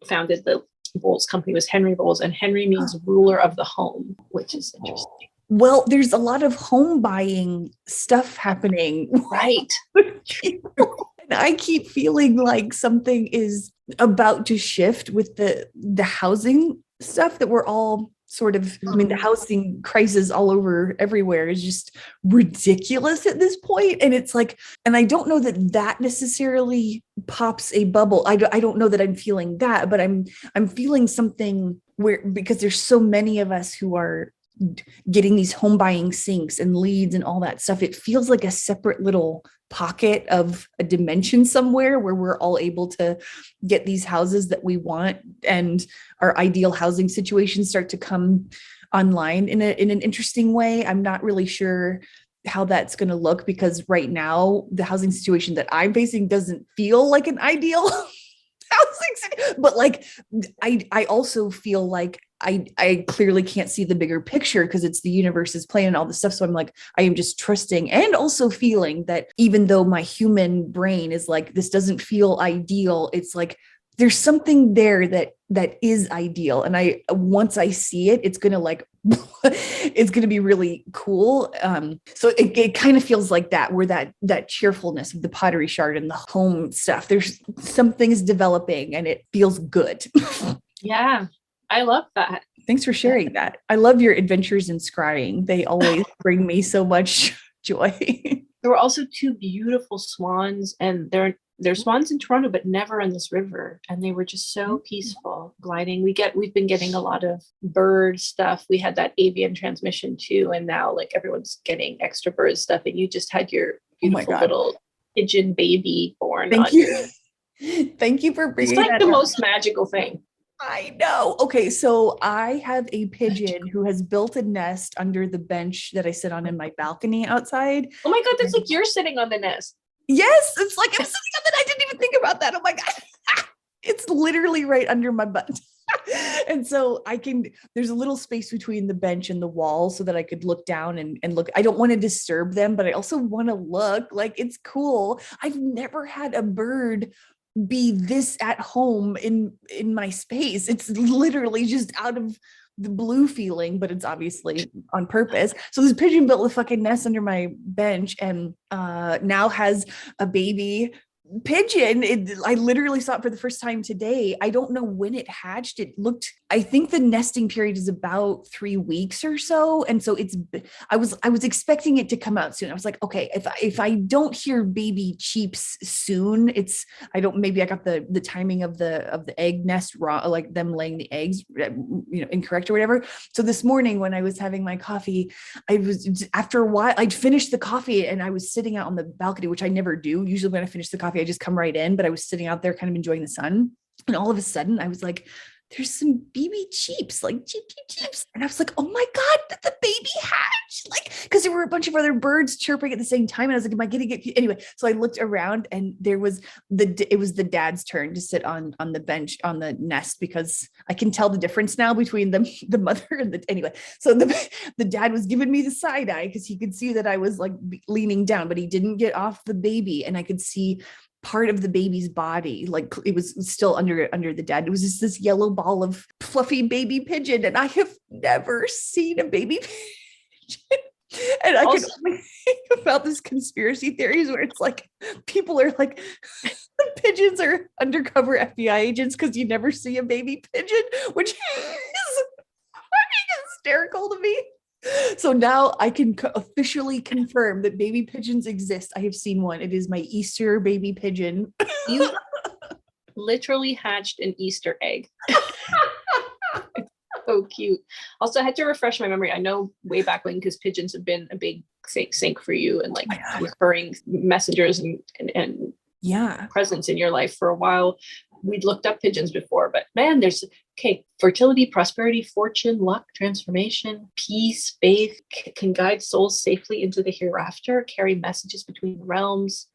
B: founded the Bowles company was Henry Bowles, and Henry means ruler of the home, which is interesting.
A: Well, there's a lot of home buying stuff happening.
B: Right.
A: I keep feeling like something is about to shift with the housing stuff that we're all sort of, the housing crisis all over everywhere is just ridiculous at this point. And it's like, and I don't know that necessarily pops a bubble. I don't know that I'm feeling that, but I'm feeling something where, because there's so many of us who are getting these home buying syncs and leads and all that stuff, it feels like a separate little pocket of a dimension somewhere where we're all able to get these houses that we want, and our ideal housing situations start to come online in an interesting way. I'm not really sure how that's going to look, because right now the housing situation that I'm facing doesn't feel like an ideal housing, but like I also feel like I clearly can't see the bigger picture because it's the universe's plan and all this stuff. So I'm like, I am just trusting and also feeling that even though my human brain is like, this doesn't feel ideal, it's like, there's something there that is ideal. And once I see it, it's going to like, it's going to be really cool. So it kind of feels like that, where that cheerfulness of the pottery shard and the home stuff, there's something's developing and it feels good.
B: Yeah. I love that.
A: Thanks for sharing that. I love your adventures in scrying. They always bring me so much joy.
B: There were also two beautiful swans, and they're swans in Toronto, but never on this river. And they were just so peaceful gliding. We've been getting a lot of bird stuff. We had that avian transmission too. And now like everyone's getting extra bird stuff. And you just had your beautiful little pigeon baby born.
A: Thank you. Thank you for bringing
B: that. It's like the most magical thing.
A: I know. Okay, so I have a pigeon who has built a nest under the bench that I sit on in my balcony outside.
B: Oh my God, that's like you're sitting on the nest.
A: Yes, it's like I'm sitting on that. I didn't even think about that. Oh my God. It's literally right under my butt. And so there's a little space between the bench and the wall so that I could look down and look. I don't want to disturb them, but I also want to look. Like, it's cool. I've never had a bird be this at home in my space. It's literally just out of the blue feeling, but it's obviously on purpose. So this pigeon built a fucking nest under my bench and now has a baby pigeon. I literally saw it for the first time today. I don't know when it hatched. I think the nesting period is about 3 weeks or so. And so I was expecting it to come out soon. I was like, okay, if I don't hear baby cheeps soon, maybe I got the timing of the egg nest wrong, like them laying the eggs, incorrect or whatever. So this morning when I was having my coffee, after a while, I'd finished the coffee and I was sitting out on the balcony, which I never do. Usually when I finish the coffee, I just come right in, but I was sitting out there kind of enjoying the sun. And all of a sudden I was like, there's some baby cheeps, like cheeps. And I was like, oh my God, did the baby hatch? Like, because there were a bunch of other birds chirping at the same time. And I was like, am I getting it? Anyway, so I looked around and there was it was the dad's turn to sit on the bench on the nest, because I can tell the difference now between the mother and anyway. So the dad was giving me the side eye because he could see that I was like leaning down, but he didn't get off the baby. And I could see part of the baby's body, like it was still under the dad. It was just this yellow ball of fluffy baby pigeon, and I have never seen a baby pigeon. And I can only think about this conspiracy theories where it's like people are like pigeons are undercover FBI agents because you never see a baby pigeon, which is fucking hysterical to me. So now I can officially confirm that baby pigeons exist. I have seen one. It is my Easter baby pigeon.
B: You literally hatched an Easter egg. It's so cute. Also, I had to refresh my memory. I know way back when, because pigeons have been a big sink for you and like recurring messengers and
A: yeah,
B: presence in your life for a while. We'd looked up pigeons before, but man, there's fertility, prosperity, fortune, luck, transformation, peace, faith, can guide souls safely into the hereafter, carry messages between realms.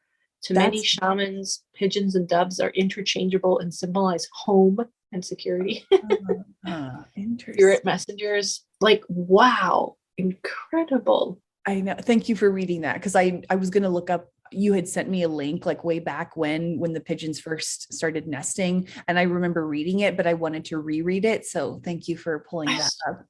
B: To many shamans, pigeons and doves are interchangeable and symbolize home and security. Spirit messengers, like, wow, incredible.
A: I know. Thank you for reading that, because I was going to look up. You had sent me a link like way back when the pigeons first started nesting, and I remember reading it, but I wanted to reread it. So thank you for pulling that up.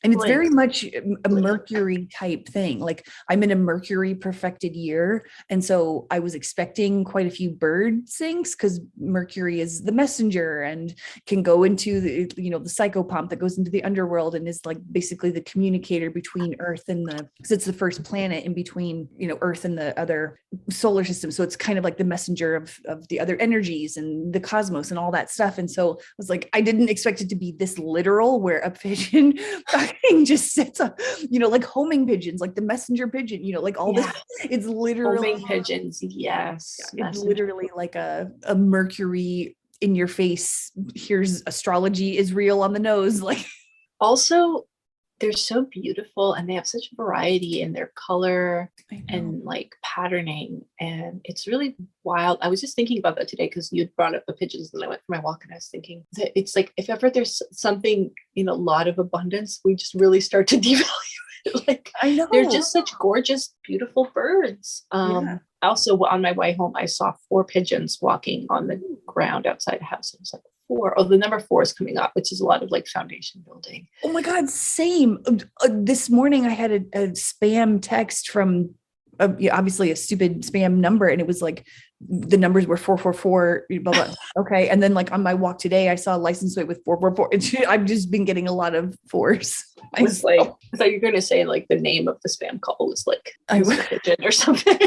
A: And it's very much a Mercury type thing. Like I'm in a Mercury perfected year. And so I was expecting quite a few bird syncs, because Mercury is the messenger and can go into the psychopomp that goes into the underworld and is like basically the communicator between Earth and because it's the first planet in between, Earth and the other solar system. So it's kind of like the messenger of the other energies and the cosmos and all that stuff. And so I was like, I didn't expect it to be this literal, where a pigeon just sits on, like homing pigeons, like the messenger pigeon, like all this. It's literally
B: homing pigeons. Yes.
A: It's literally like a Mercury in your face. Here's astrology is real on the nose. Like,
B: also, they're so beautiful and they have such variety in their color and like patterning. And it's really wild. I was just thinking about that today because you'd brought up the pigeons and I went for my walk and I was thinking that it's like, if ever there's something in a lot of abundance, we just really start to devalue it. Like, I know they're just such gorgeous, beautiful birds. Also on my way home, I saw 4 pigeons walking on the ground outside the house. It was like, 4. Oh, the number 4 is coming up, which is a lot of like foundation building.
A: Oh my God, same. This morning I had a spam text from obviously a stupid spam number, and it was like the numbers were 444, blah, blah. Okay. And then like on my walk today, I saw a license plate with 444. I've just been getting a lot of 4s.
B: I was like, I thought you were going to say like the name of the spam call was like pigeon or something.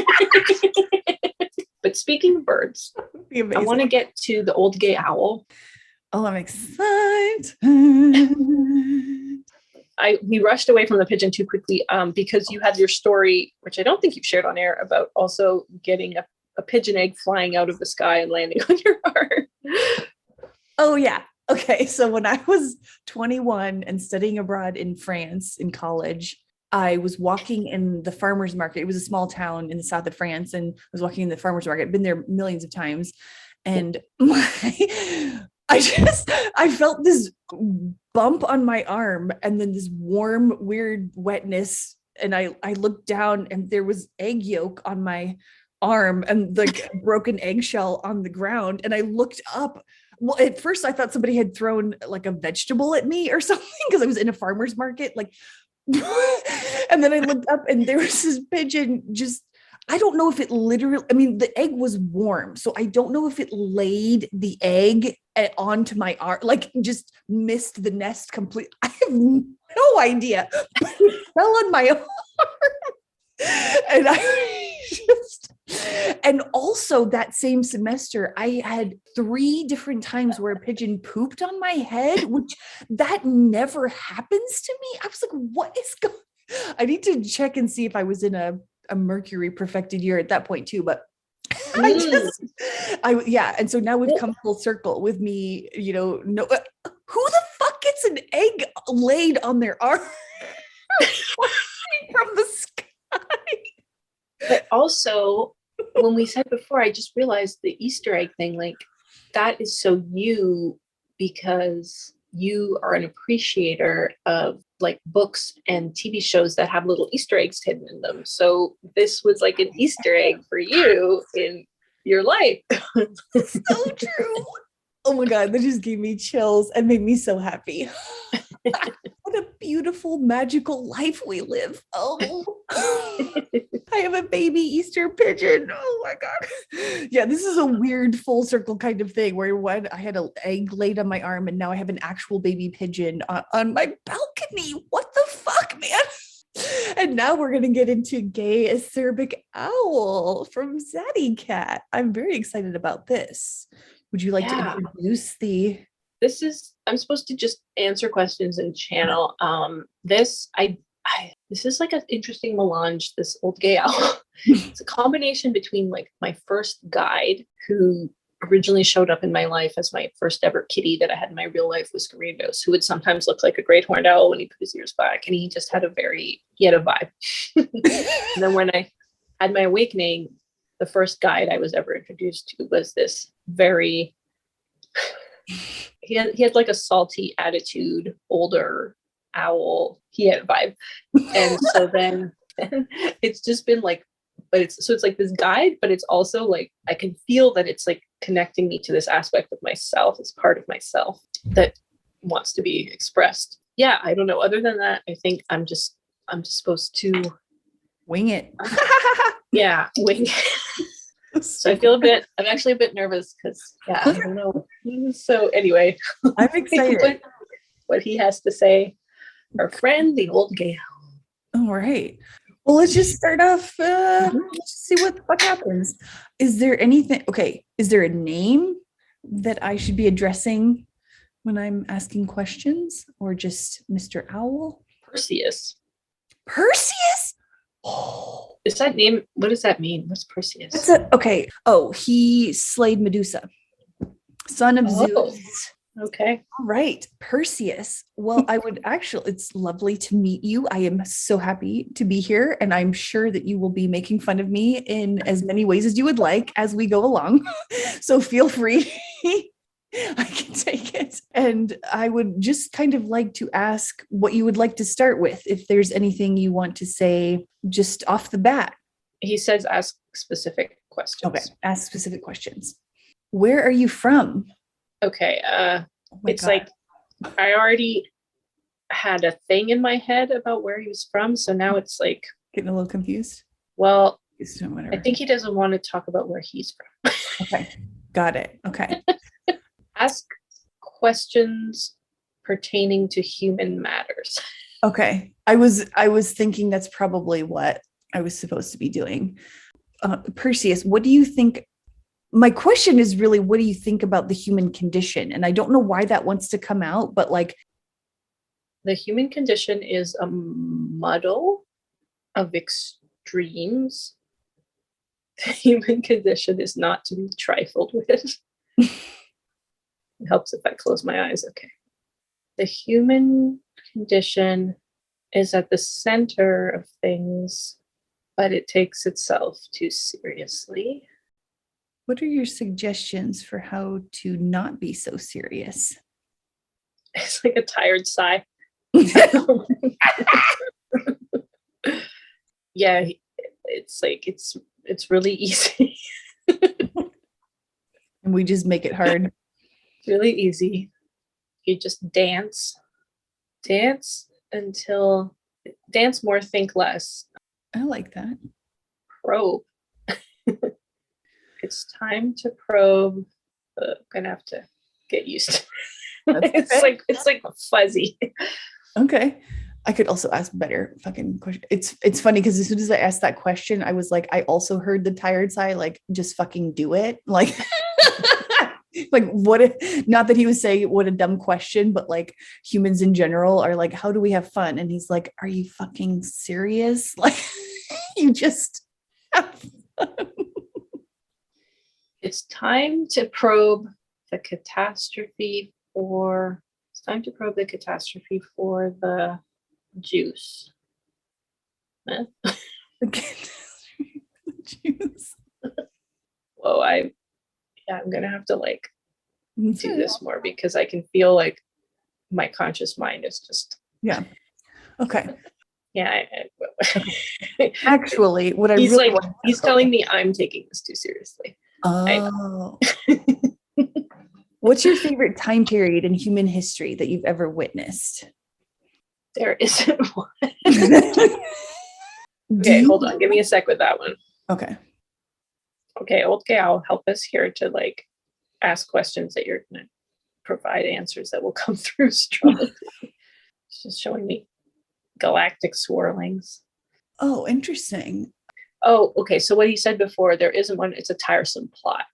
B: But speaking of birds, I want to get to the old gay owl.
A: Oh, I'm excited.
B: We rushed away from the pigeon too quickly because you had your story, which I don't think you've shared on air, about also getting a pigeon egg flying out of the sky and landing on your heart.
A: Oh, yeah. Okay. So when I was 21 and studying abroad in France in college, I was walking in the farmer's market. It was a small town in the south of France, and I was walking in the farmer's market. I've been there millions of times. And I felt this bump on my arm and then this warm, weird wetness. And I looked down and there was egg yolk on my arm and like a broken eggshell on the ground. And I looked up. Well, at first I thought somebody had thrown like a vegetable at me or something, because I was in a farmer's market. Like, and then I looked up and there was this pigeon just, I don't know if it literally, I mean, the egg was warm, so I don't know if it laid the egg onto my arm, like just missed the nest completely. I have no idea, but it fell on my arm. And and also that same semester, I had 3 different times where a pigeon pooped on my head, which that never happens to me. I was like, what is going on? I need to check and see if I was in a Mercury perfected year at that point too, but and so now we've come full circle with me, Who the fuck gets an egg laid on their arm from the sky?
B: But also, when we said before, I just realized the Easter egg thing, like that is so you, because you are an appreciator of like books and TV shows that have little Easter eggs hidden in them. So this was like an Easter egg for you in your life.
A: So true. Oh my God, that just gave me chills and made me so happy. What a beautiful, magical life we live. Oh, I have a baby Easter pigeon. Oh my God. Yeah, this is a weird full circle kind of thing where one, I had an egg laid on my arm and now I have an actual baby pigeon on my balcony. What the fuck, man? And now we're going to get into gay acerbic owl from Zaddy Cat. I'm very excited about this. Would you like to introduce the...
B: I'm supposed to just answer questions and channel. This is like an interesting melange, this old gay owl. It's a combination between like my first guide, who originally showed up in my life as my first ever kitty that I had in my real life, Whiskerinos, who would sometimes look like a great horned owl when he put his ears back, and he just had a vibe. And then when I had my awakening, the first guide I was ever introduced to was this very he had like a salty attitude, older owl. He had a vibe. And so then it's just been like, it's like this guide, but it's also like I can feel that it's like connecting me to this aspect of myself, as part of myself that wants to be expressed. Yeah, I don't know. Other than that, I think I'm just supposed to
A: wing it.
B: Yeah, wing it. So I'm actually a bit nervous because I don't know. So anyway,
A: I'm excited
B: what he has to say. Our friend, the old gay owl.
A: All right. Well, let's just start off. Let's see what happens. Is there anything? Okay. Is there a name that I should be addressing when I'm asking questions, or just Mr. Owl?
B: Perseus.
A: Perseus? Oh.
B: Is that name? What does that mean? What's Perseus?
A: Okay. Oh, he slayed Medusa, son of Zeus.
B: Okay.
A: All right. Perseus. Well, it's lovely to meet you. I am so happy to be here. And I'm sure that you will be making fun of me in as many ways as you would like as we go along. So feel free. I can take it. And I would just kind of like to ask what you would like to start with, if there's anything you want to say just off the bat.
B: He says ask specific questions.
A: Okay, ask specific questions. Where are you from?
B: Okay, it's
A: God.
B: like I already had a thing in my head about where he was from, so now it's like
A: getting a little confused.
B: Well,
A: whatever.
B: I think he doesn't want to talk about where he's from.
A: Okay, got it. Okay.
B: Ask questions pertaining to human matters.
A: Okay. I was thinking that's probably what I was supposed to be doing. Perseus, what do you think? My question is really, what do you think about the human condition? And I don't know why that wants to come out, but like,
B: the human condition is a muddle of extremes. The human condition is not to be trifled with. It helps if I close my eyes. Okay. The human condition is at the center of things, but it takes itself too seriously.
A: What are your suggestions for how to not be so serious?
B: It's like a tired sigh. Yeah, it's like it's really easy.
A: And we just make it hard.
B: Really easy. You just dance more, think less.
A: I like that.
B: Probe. It's time to probe. I'm gonna have to get used to it. It's like fuzzy.
A: Okay. I could also ask better fucking question. It's funny because as soon as I asked that question, I was like, I also heard the tired sigh, like just fucking do it. Like like not that he was saying what a dumb question, but like humans in general are like, how do we have fun? And he's like, are you fucking serious? Like you just have fun.
B: It's time to probe the catastrophe for Time to probe the catastrophe for the juice. Eh?
A: Juice.
B: Whoa, I'm gonna have to like do this more because I can feel like my conscious mind is just
A: Yeah. Okay.
B: yeah.
A: Actually, what I
B: He's
A: really
B: like he's telling me I'm taking this too seriously.
A: Oh. What's your favorite time period in human history that you've ever witnessed?
B: There isn't one.
A: Do
B: Okay,
A: you-
B: hold on. Give me a sec with that one.
A: Okay.
B: Okay, old gal, help us here to like ask questions that you're gonna provide answers that will come through strongly. It's just showing me galactic swirlings.
A: Oh, interesting.
B: Oh, okay. So what he said before, there isn't one. It's a tiresome plot.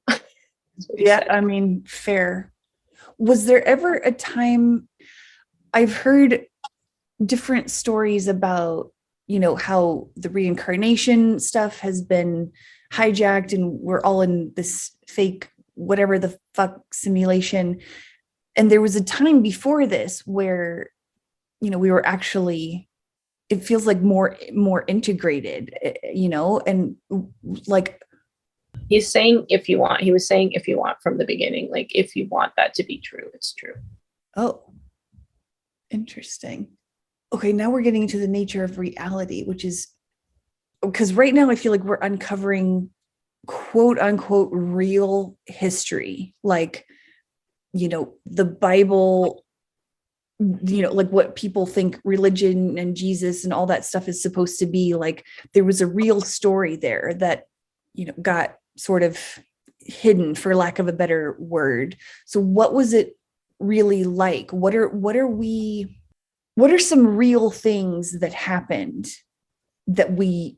B: That's what he
A: Yeah,
B: said.
A: I mean, fair. Was there ever a time I've heard different stories about, how the reincarnation stuff has been hijacked and we're all in this fake, whatever the fuck simulation. And there was a time before this where, we were actually, it feels like more integrated, and like,
B: He was saying if you want from the beginning, like if you want that to be true, it's true.
A: oh, interesting. Okay, now we're getting into the nature of reality, which is because right now I feel like we're uncovering quote unquote real history, like, the Bible, like what people think religion and Jesus and all that stuff is supposed to be. Like there was a real story there that, got sort of hidden, for lack of a better word. So what was it really like? What are some real things that happened that we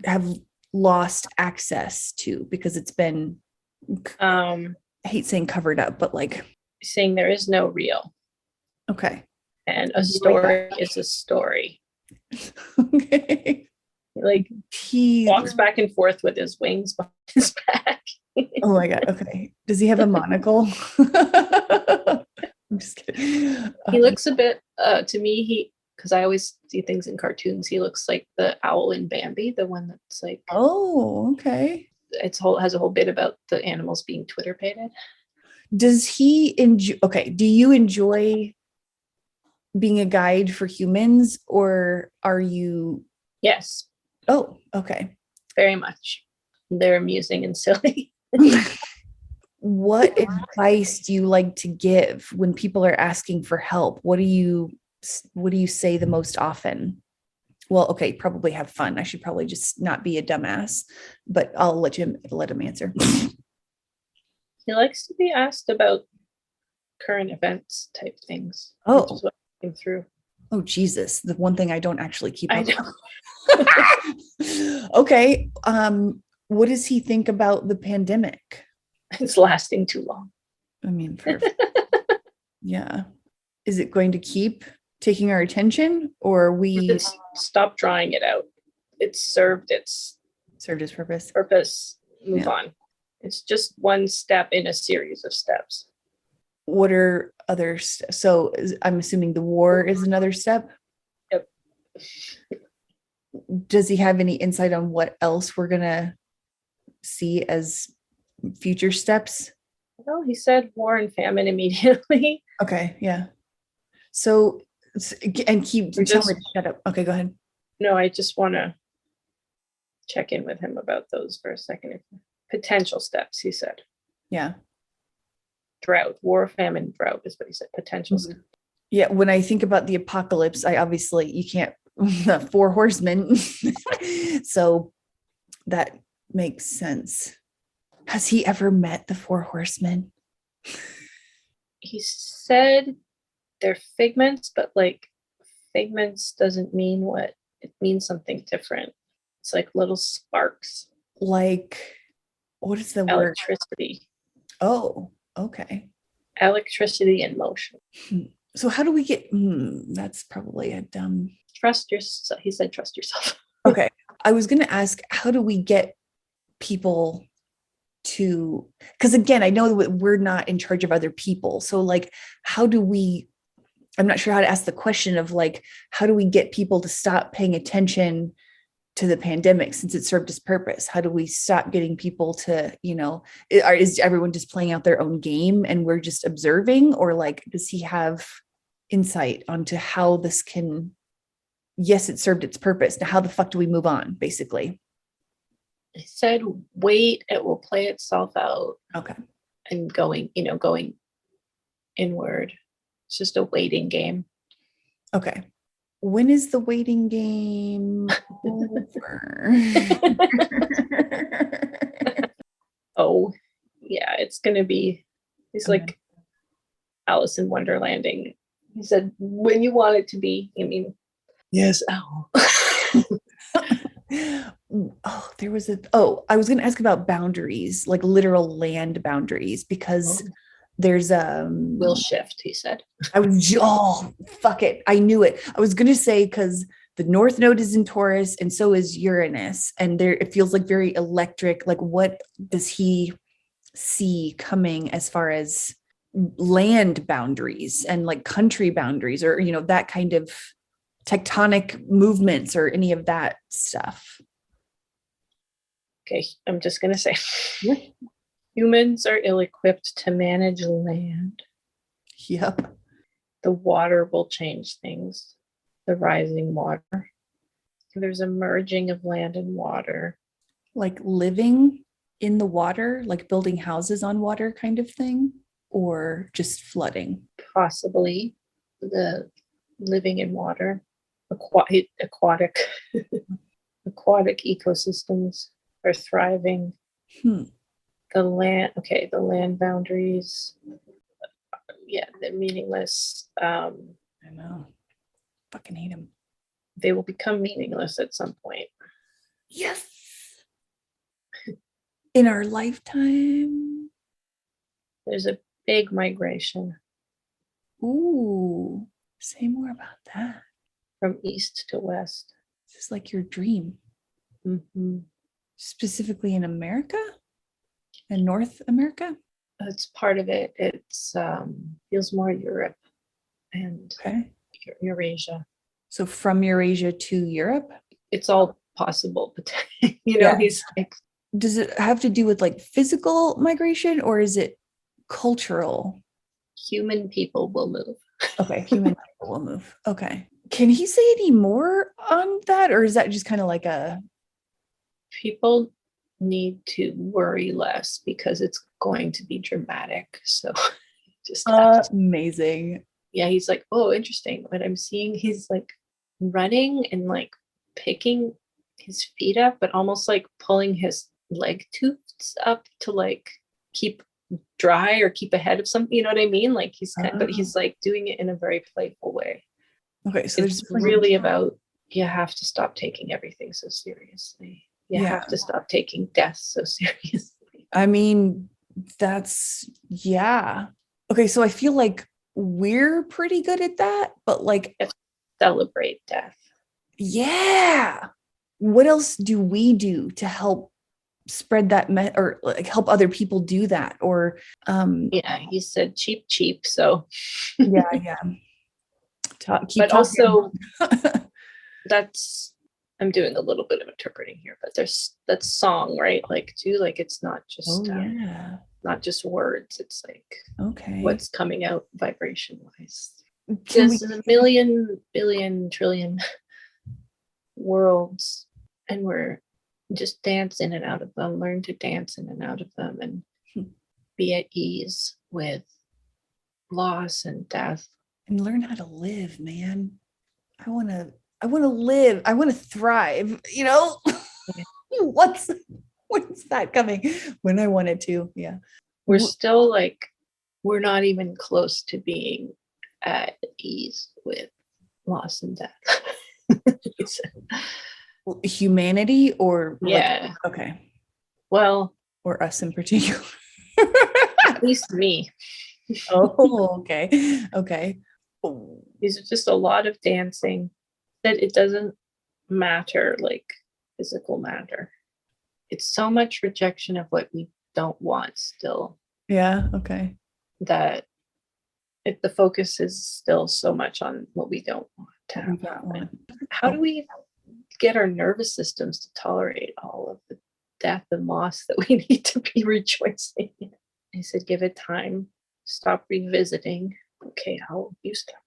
A: have lost access to because it's been, I hate saying covered up, but like,
B: Saying there is no real,
A: okay.
B: and a story is a story.
A: Okay.
B: Like
A: He
B: walks back and forth with his wings behind his back.
A: Oh my God. Okay. Does he have a monocle? I'm just kidding.
B: He looks a bit to me, because I always see things in cartoons, he looks like the owl in Bambi, the one that's like,
A: Oh, okay.
B: has a whole bit about the animals being Twitter pated.
A: Does he enjoy, okay, do you enjoy being a guide for humans, or are you?
B: Yes,
A: Oh, okay.
B: very much. They're amusing and silly.
A: What advice do you like to give when people are asking for help? What do you say the most often? Well, okay, probably have fun. I should probably just not be a dumbass, but I'll let him answer.
B: He likes to be asked about current events type things.
A: Oh.
B: Which is what came through.
A: Oh, Jesus. The one thing I don't actually keep
B: I
A: up
B: know.
A: with. Okay. What does he think about the pandemic?
B: It's lasting too long.
A: I mean, perfect. Yeah. Is it going to keep taking our attention, or we
B: Just stop drawing it out. It's served its
A: served its purpose?
B: purpose. Move
A: Yeah.
B: on. It's just one step in a series of steps.
A: What are other so I'm assuming the war is another step.
B: Yep.
A: Does he have any insight on what else we're gonna see as future steps?
B: Well, he said war and famine immediately.
A: Okay, yeah. So and keep tell
B: Just-
A: me to shut up. Okay, go ahead.
B: No, I just want to check in with him about those for a second. Potential steps, he said.
A: Yeah.
B: Drought, war, famine, drought is what he said. Potential steps.
A: Yeah, when I think about the apocalypse, I obviously you can't the four horsemen. So that makes sense. Has he ever met the four horsemen?
B: He said they're figments, but like figments doesn't mean what it means, something different. It's like little sparks.
A: Like, what is the word?
B: Electricity.
A: Oh, okay.
B: Electricity in motion.
A: So how do we get that's probably a dumb
B: Trust yourself. He said trust yourself.
A: okay. I was gonna ask, how do we get people to, because again, I know that we're not in charge of other people. So like, how do we, I'm not sure how to ask the question of like, how do we get people to stop paying attention to the pandemic since it served its purpose? How do we stop getting people to, is everyone just playing out their own game and we're just observing? Or like, does he have insight onto how this can, yes, it served its purpose. Now, how the fuck do we move on, basically?
B: He said, wait, it will play itself out.
A: Okay.
B: And going inward. It's just a waiting game.
A: Okay. When is the waiting game over?
B: Oh, yeah, it's going to be, he's like Alice in Wonderlanding. He said, when you want it to be, I mean, yes, ow.
A: I was going to ask about boundaries, like literal land boundaries, because there's
B: will shift, he said.
A: Fuck it. I knew it. I was going to say, because the North Node is in Taurus and so is Uranus. And there, it feels like very electric. Like, what does he see coming as far as land boundaries and like country boundaries, or, that kind of tectonic movements or any of that stuff?
B: Okay, I'm just going to say, humans are ill-equipped to manage land.
A: Yep.
B: The water will change things. The rising water. There's a merging of land and water.
A: Like living in the water, like building houses on water kind of thing, or just flooding?
B: Possibly the living in water, aquatic ecosystems are thriving. The land boundaries, they're meaninless.
A: I know. Fucking hate them.
B: They will become meaningless at some point.
A: Yes. In our lifetime.
B: There's a big migration.
A: Ooh, say more about that.
B: From east to west.
A: This is like your dream.
B: Mm-hmm.
A: Specifically in America? In North America?
B: It's part of it. It's feels more Europe and Eurasia.
A: So from Eurasia to Europe?
B: It's all possible, but he's like.
A: Does it have to do with like physical migration, or is it cultural?
B: Human people will move.
A: Okay, human people will move. Okay. Can he say any more on that, or is that just kind of like a...
B: People need to worry less because it's going to be dramatic. So just
A: amazing.
B: Yeah, he's like, oh, interesting. What I'm seeing, he's like running and like picking his feet up, but almost like pulling his leg tufts up to like keep dry or keep ahead of something. You know what I mean? Like but he's like doing it in a very playful way.
A: Okay, so
B: it's really about, you have to stop taking everything so seriously. You have to stop taking death so seriously.
A: I mean, that's, yeah. Okay, so I feel like we're pretty good at that, but like...
B: Celebrate death.
A: Yeah. What else do we do to help spread that or like help other people do that? Or
B: he said cheap, so
A: yeah.
B: But also that's, I'm doing a little bit of interpreting here, but there's that song, right? Like too, like it's not just not just words. It's like what's coming out vibration wise. There's a million, billion, trillion worlds, and we're just dance in and out of them. Learn to dance in and out of them, and be at ease with loss and death,
A: and learn how to live, man. I want to live. I want to thrive. When's that coming? When I want it to. Yeah.
B: We're still like, we're not even close to being at ease with loss and death.
A: Humanity, or
B: okay. Well,
A: or us in particular.
B: At least me.
A: Oh, okay.
B: These are just a lot of dancing. That it doesn't matter like physical matter. It's so much rejection of what we don't want still.
A: Yeah. Okay.
B: That if the focus is still so much on what we don't want to
A: What we
B: have
A: don't
B: happen.
A: want.
B: How do we get our nervous systems to tolerate all of the death and loss that we need to be rejoicing in? I said, give it time. Stop revisiting. Okay, how you stop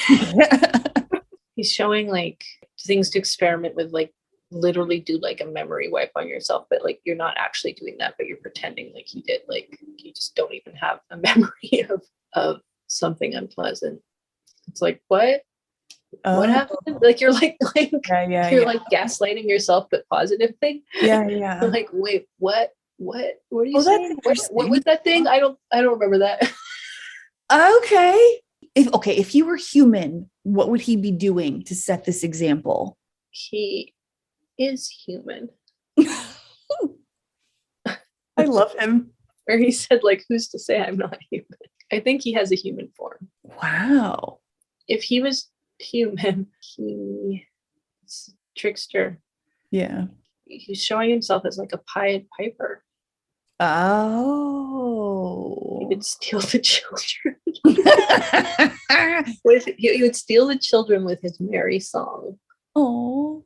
B: revisiting? He's showing like things to experiment with, like literally do like a memory wipe on yourself, but like you're not actually doing that, but you're pretending like you did. Like you just don't even have a memory of something unpleasant. It's like, what happened? Like you're like you're like gaslighting yourself, but positively.
A: Yeah.
B: Like, wait, what are you
A: Oh, that's
B: saying? What was that thing? I don't remember that.
A: Okay. If you were human, what would he be doing to set this example?
B: He is human.
A: I love him.
B: Or he said, like, who's to say I'm not human? I think he has a human form.
A: Wow.
B: If he was human, he's a trickster.
A: Yeah.
B: He's showing himself as like a Pied Piper.
A: Oh.
B: He would steal the children. He would steal the children with his merry song.
A: Oh.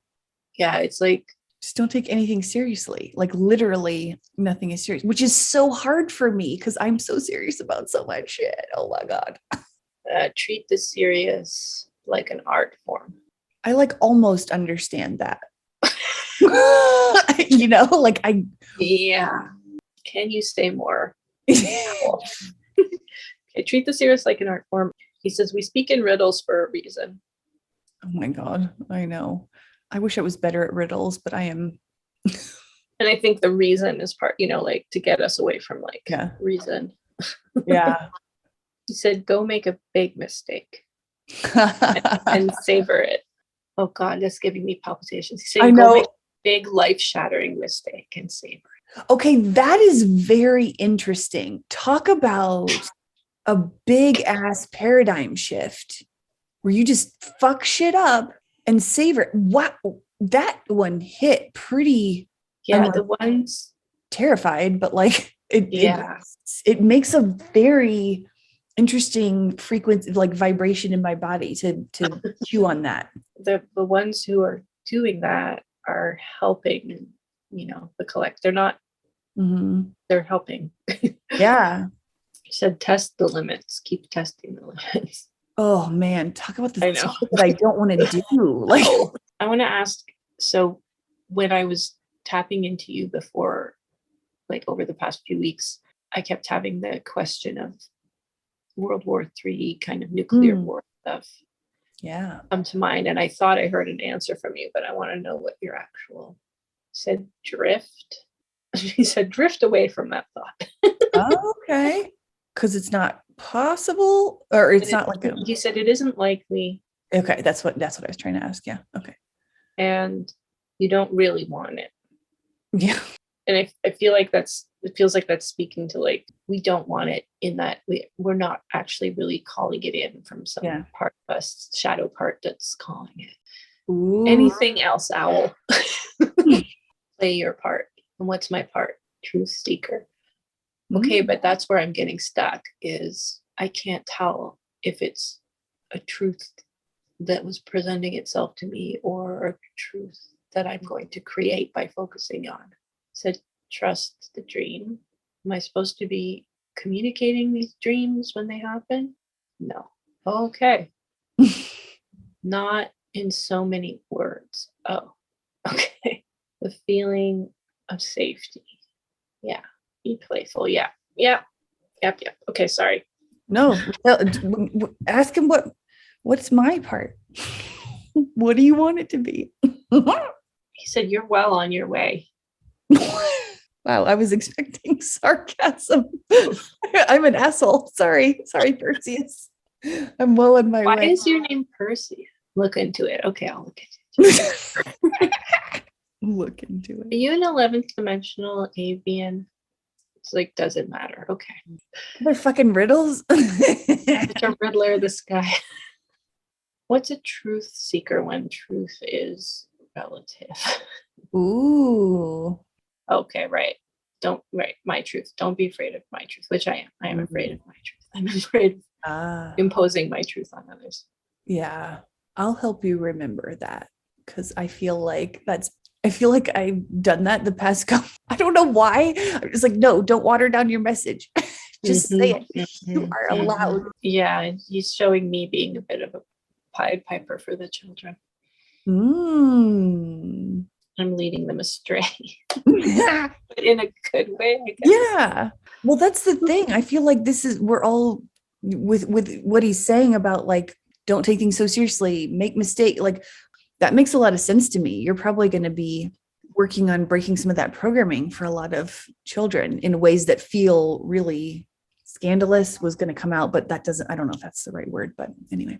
B: Yeah, it's like,
A: just don't take anything seriously. Like literally nothing is serious, which is so hard for me because I'm so serious about so much shit. Oh my God.
B: treat the serious like an art form.
A: I like almost understand that. Like
B: Yeah. Can you say more? Okay, treat the serious like an art form. He says, we speak in riddles for a reason.
A: Oh my God. I know. I wish I was better at riddles, but I am.
B: And I think the reason is part, like to get us away from like reason.
A: Yeah.
B: He said, go make a big mistake and savor it. Oh God, that's giving me palpitations. He's saying,
A: I know.
B: Go make a big life-shattering mistake and savor it.
A: Okay, that is very interesting. Talk about a big ass paradigm shift where you just fuck shit up and savor it. Wow, that one hit pretty.
B: Yeah, the ones
A: terrified, but like it makes a very interesting frequency, like vibration in my body to chew on that.
B: The ones who are doing that are helping, the collect. They're not.
A: Mm-hmm.
B: They're helping.
A: Yeah.
B: He said, test the limits. Keep testing the limits.
A: Oh man, talk about the
B: stuff
A: that I don't want to do. Like,
B: I want to ask. So, when I was tapping into you before, like over the past few weeks, I kept having the question of World War III kind of nuclear war stuff.
A: Yeah.
B: Come to mind, and I thought I heard an answer from you, but I want to know what your actual said. Drift. He said, drift away from that thought.
A: Oh, okay. Because it's not possible, or it's not like
B: he said it isn't likely.
A: Okay, that's what I was trying to ask. Yeah. Okay.
B: And you don't really want it.
A: Yeah.
B: And I feel like it feels like that's speaking to like, we don't want it in that we're not actually really calling it in from some part of us, shadow part that's calling it.
A: Ooh.
B: Anything else, owl? Play your part. And what's my part? Truth seeker. Okay, but that's where I'm getting stuck is I can't tell if it's a truth that was presenting itself to me or a truth that I'm going to create by focusing on. Said, trust the dream. Am I supposed to be communicating these dreams when they happen? No. Okay. Not in so many words. Oh, okay. The feeling of safety. Yeah. Be playful. Yeah. Yep. Okay, sorry.
A: No. Ask him what's my part? What do you want it to be?
B: He said, you're well on your way.
A: Wow, I was expecting sarcasm. I'm an asshole. Sorry, Perseus. I'm well on my way.
B: Why is your name Perseus? Look into it. Okay, I'll look into it.
A: Look into it.
B: Are you an 11th dimensional avian? It's like, doesn't matter. Okay.
A: They're fucking riddles.
B: It's a riddler of the sky. What's a truth seeker when truth is relative?
A: Ooh.
B: Okay, right. don't write my truth. Don't be afraid of my truth, which I am. I am afraid of my truth. I'm afraid of imposing my truth on others.
A: Yeah, I'll help you remember that, because I feel like I've done that the past couple. I don't know why. I'm just like, no, don't water down your message. Just say it. You are allowed.
B: Yeah, he's showing me being a bit of a Pied Piper for the children.
A: Mm.
B: I'm leading them astray.
A: Yeah.
B: But in a good way, I guess.
A: Yeah. Well, that's the thing. I feel like we're all with what he's saying about like, don't take things so seriously, make mistake. Like that makes a lot of sense to me. You're probably going to be working on breaking some of that programming for a lot of children in ways that feel really scandalous was going to come out, but that doesn't, I don't know if that's the right word, but anyway.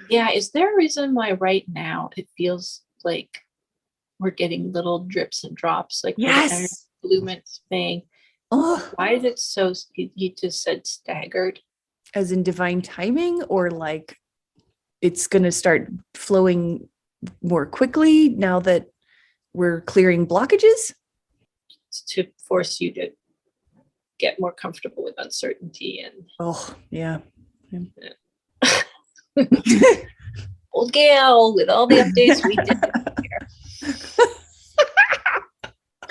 B: Yeah. Is there a reason why right now it feels like we're getting little drips and drops, like
A: Yes,
B: Lumen's thing?
A: oh,
B: Why is it so? You just said staggered.
A: as in divine timing, or like it's going to start flowing more quickly now that we're clearing blockages?
B: To force you to get more comfortable with uncertainty and
A: Oh, yeah.
B: old Gail with all the updates we did here.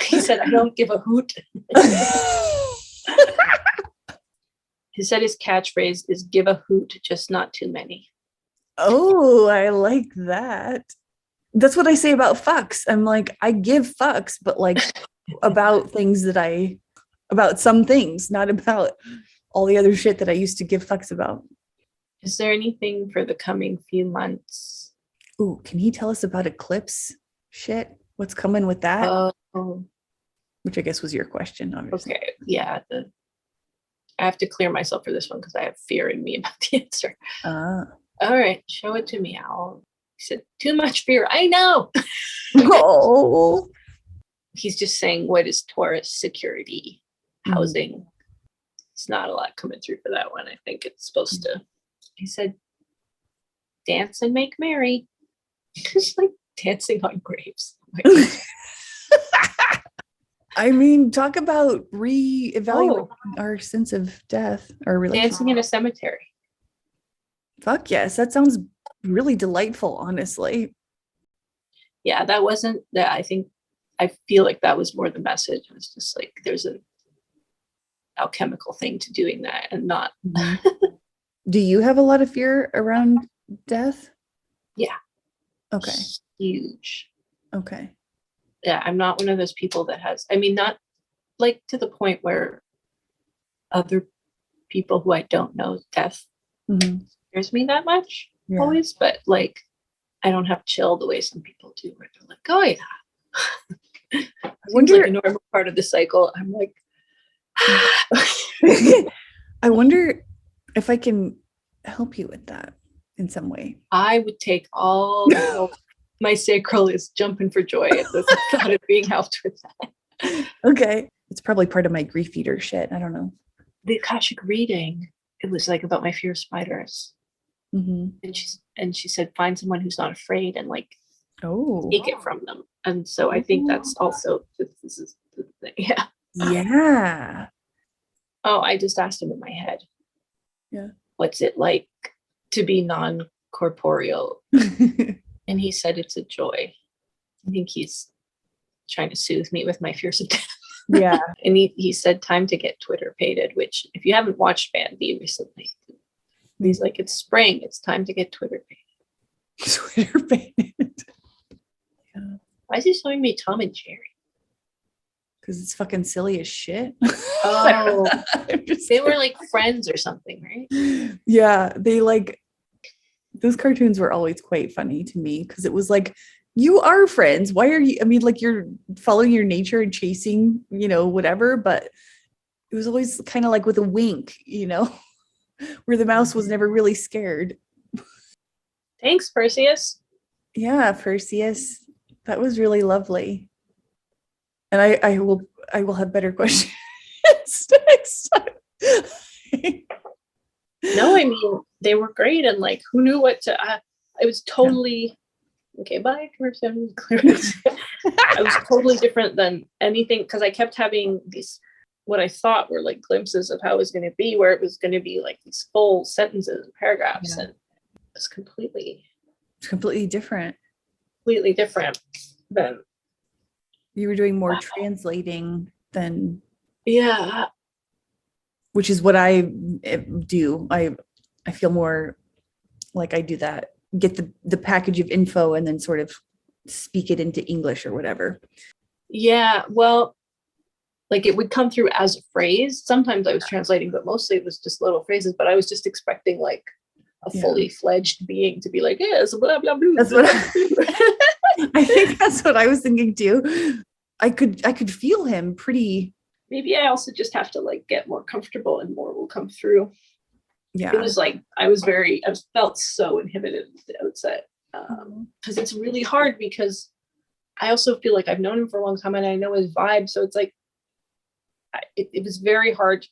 B: He said, I don't give a hoot. He said his catchphrase is give a hoot, just not too many.
A: Oh, I like that. That's what I say about fucks. I'm like, I give fucks, but like about about some things, not about all the other shit that I used to give fucks about.
B: Is there anything for the coming few months?
A: Ooh, can he tell us about eclipse shit? What's coming with that?
B: Oh,
A: Which I guess was your question, obviously.
B: okay. Yeah. I have to clear myself for this one because I have fear in me about the answer.
A: Ah.
B: All right, show it to me, Al. He said, too much fear. I know.
A: Oh.
B: He's just saying, what is Taurus? Security, housing. It's not a lot coming through for that one. I think it's supposed to. He said, dance and make merry. Just like dancing on graves.
A: I mean, talk about reevaluating our sense of death, our relationship.
B: Dancing in a cemetery.
A: Fuck yes, that sounds really delightful, honestly.
B: Yeah, that wasn't that. I feel like that was more the message. It was just like there's an alchemical thing to doing that and not.
A: Do you have a lot of fear around death?
B: Yeah.
A: Okay.
B: Huge.
A: Okay.
B: Yeah, I'm not one of those people that has, I mean, not like to the point where other people who I don't know death scares me that much always, but like I don't have chill the way some people do where they're like, oh yeah. I wonder, like a normal part of the cycle. I'm like,
A: I wonder if I can help you with that in some way.
B: I would take all the help. My sacral is jumping for joy at the thought of being helped with that.
A: Okay. It's probably part of my grief eater shit. I don't know.
B: The Akashic reading, it was like about my fear of spiders. And she said, find someone who's not afraid and like take it from them. And so I think that's also, this is the thing. Yeah.
A: Yeah.
B: Oh, I just asked him in my head.
A: Yeah.
B: What's it like to be non-corporeal? And he said it's a joy. I think he's trying to soothe me with my fears of death.
A: Yeah.
B: And he said time to get Twitter pated, which if you haven't watched Band B recently, he's like, it's spring. It's time to get Twitter pated.
A: Twitter pated. Yeah.
B: Why is he showing me Tom and Jerry?
A: Because it's fucking silly as shit.
B: Oh, they were like friends or something, right?
A: Yeah. They like, those cartoons were always quite funny to me because it was like, you are friends. Why are you? I mean, like you're following your nature and chasing, whatever. But it was always kind of like with a wink, where the mouse was never really scared.
B: Thanks, Perseus.
A: Yeah, Perseus. That was really lovely. And I will have better questions next time.
B: No, I mean, they were great. And like, who knew what to, it was totally, okay, bye. I was totally different than anything, because I kept having these, what I thought were like glimpses of how it was going to be, where it was going to be like these full sentences and paragraphs,
A: Yeah.
B: and it's completely
A: different.
B: than,
A: You were doing more
B: Wow.
A: translating than,
B: yeah.
A: which is what I do. I feel more like I do that, get the package of info and then sort of speak it into English or whatever.
B: Yeah, well, like it would come through as a phrase. Sometimes I was translating, but mostly it was just little phrases. But I was just expecting like a
A: Yeah.
B: fully fledged being to be like, yes, blah, blah, blah.
A: That's what I think that's what I was thinking too. I could feel him pretty.
B: Maybe I also just have to like get more comfortable and more will come through.
A: Yeah.
B: It was like, I felt so inhibited at the outset. Because it's really hard, because I also feel like I've known him for a long time and I know his vibe. So it's like, it was very hard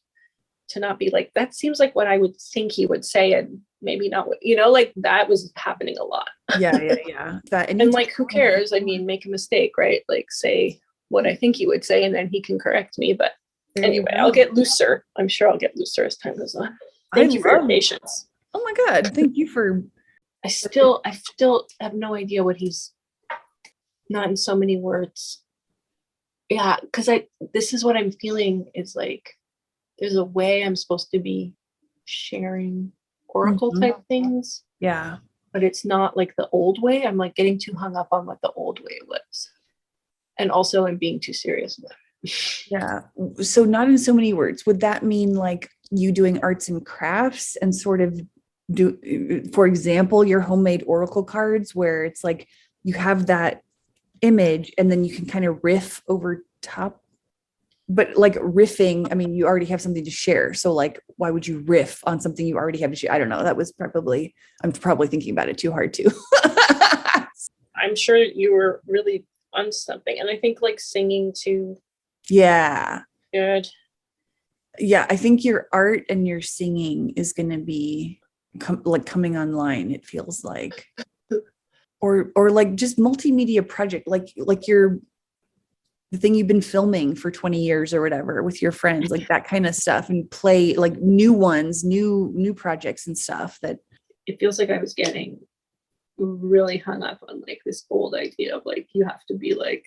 B: to not be like, that seems like what I would think he would say, and maybe not what, like that was happening a lot.
A: Yeah. That
B: And like, who cares? I mean, make a mistake, right? Like say what I think he would say and then he can correct me. But anyway, I'll get looser. I'm sure I'll get looser as time goes on. Thank you for your patience.
A: Oh my God. Thank you for.
B: I still have no idea what he's, not in so many words. Yeah, because this is what I'm feeling is like, there's a way I'm supposed to be sharing oracle
A: Mhm.
B: type things,
A: Yeah.
B: but it's not like the old way. I'm like getting too hung up on what the old way was. And also I'm being too serious about it.
A: Yeah. So not in so many words. Would that mean like you doing arts and crafts and sort of for example, your homemade oracle cards, where it's like you have that image and then you can kind of riff over top, but like riffing, I mean, you already have something to share. So like, why would you riff on something you already have to share? I don't know. I'm probably thinking about it too hard too.
B: I'm sure you were really on something. And I think like singing too.
A: Yeah.
B: Good.
A: Yeah. I think your art and your singing is going to be coming online. It feels like, or like just multimedia project, like the thing you've been filming for 20 years or whatever with your friends, like that kind of stuff, and play like new ones, new projects and stuff. That
B: it feels like I was getting really hung up on like this old idea of like, you have to be like,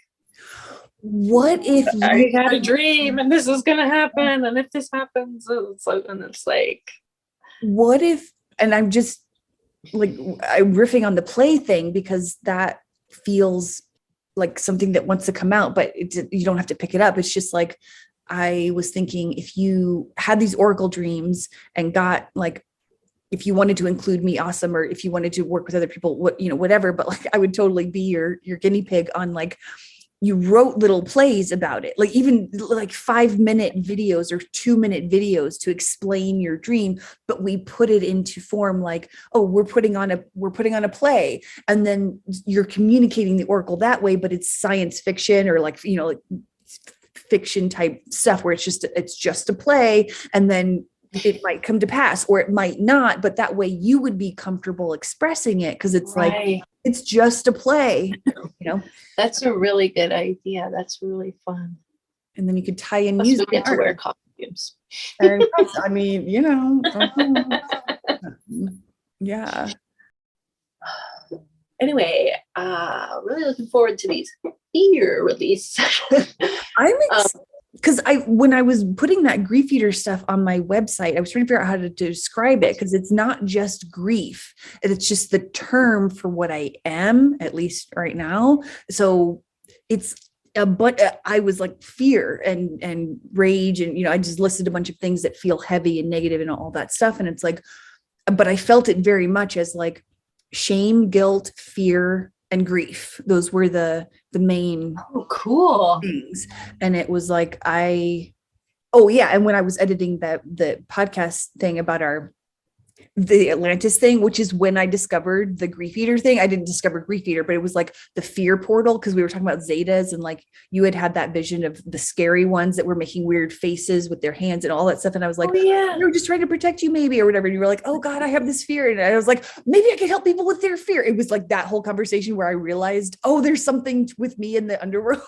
A: what if
B: I had a dream and this is gonna happen, and if this happens, it's like,
A: what if, and I'm just like, I'm riffing on the play thing because that feels like something that wants to come out, but you don't have to pick it up. It's just like, I was thinking, if you had these oracle dreams and got like, if you wanted to include me, awesome. Or if you wanted to work with other people, whatever, but like, I would totally be your guinea pig on like, you wrote little plays about it, like even like 5-minute videos or 2-minute videos to explain your dream, but we put it into form like, oh, we're putting on a play, and then you're communicating the oracle that way, but it's science fiction or like, like fiction type stuff where it's just a play, and then it might come to pass or it might not, but that way you would be comfortable expressing it because it's
B: right.
A: like, it's just a play,
B: That's a really good idea. That's really fun.
A: And then you could tie in
B: Plus
A: music.
B: we get to wear costumes.
A: And I mean, yeah.
B: Anyway, really looking forward to these ear release.
A: I'm because when I was putting that grief eater stuff on my website, I was trying to figure out how to describe it, because it's not just grief. It's just the term for what I am, at least right now. So it's but I was like fear and rage, and I just listed a bunch of things that feel heavy and negative and all that stuff. And it's like, but I felt it very much as like shame, guilt, fear, and grief. Those were the main
B: cool
A: things. And it was like, and when I was editing the podcast thing about our the Atlantis thing, which is when I discovered the grief eater thing. I didn't discover grief eater, but it was like the fear portal, because we were talking about zetas, and like you had that vision of the scary ones that were making weird faces with their hands and all that stuff. And I was like,
B: Oh, yeah.
A: they were just trying to protect you maybe, or whatever. And you were like, oh God, I have this fear. And I was like, maybe I could help people with their fear. It was like that whole conversation where I realized, oh, there's something with me in the underworld.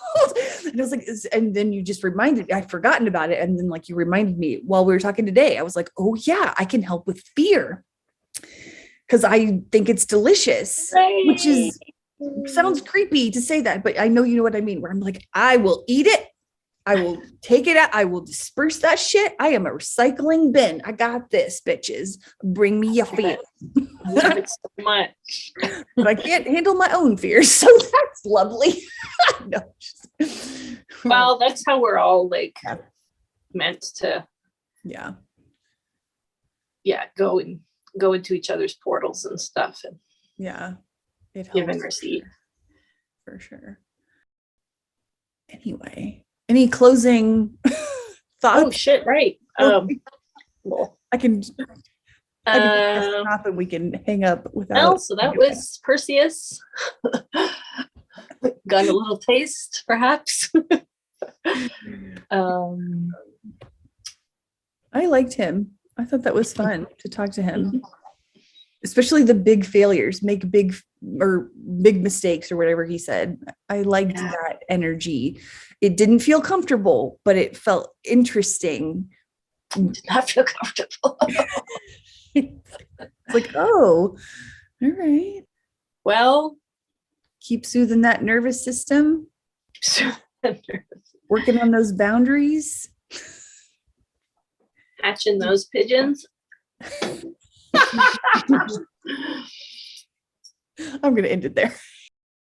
A: And I was like, and then you just reminded, I'd forgotten about it. And then like you reminded me while we were talking today, I was like, oh yeah, I can help with fear. Because I think it's delicious, which is sounds creepy to say that, but I know you know what I mean, where I'm like, I will eat it. I will take it out. I will disperse that shit. I am a recycling bin. I got this, bitches. Bring me your fear.
B: I love it so much.
A: But I can't handle my own fears. So that's lovely. No,
B: Well, that's how we're all like
A: Yeah.
B: meant to,
A: yeah.
B: go into each other's portals and stuff and
A: Yeah. It
B: give and
A: helps
B: receive.
A: for sure. Anyway, any closing thoughts?
B: Oh shit, right. Well,
A: I can stop and we can hang up without.
B: well, so that was Perseus. Got a little taste, perhaps.
A: I liked him. I thought that was fun to talk to him, especially the big failures, make big mistakes or whatever he said. I liked that energy. It didn't feel comfortable, but it felt interesting.
B: Did not feel comfortable.
A: It's like, oh, all right.
B: Well,
A: Keep soothing that nervous system, working on those boundaries.
B: hatching those pigeons.
A: I'm going to end it there.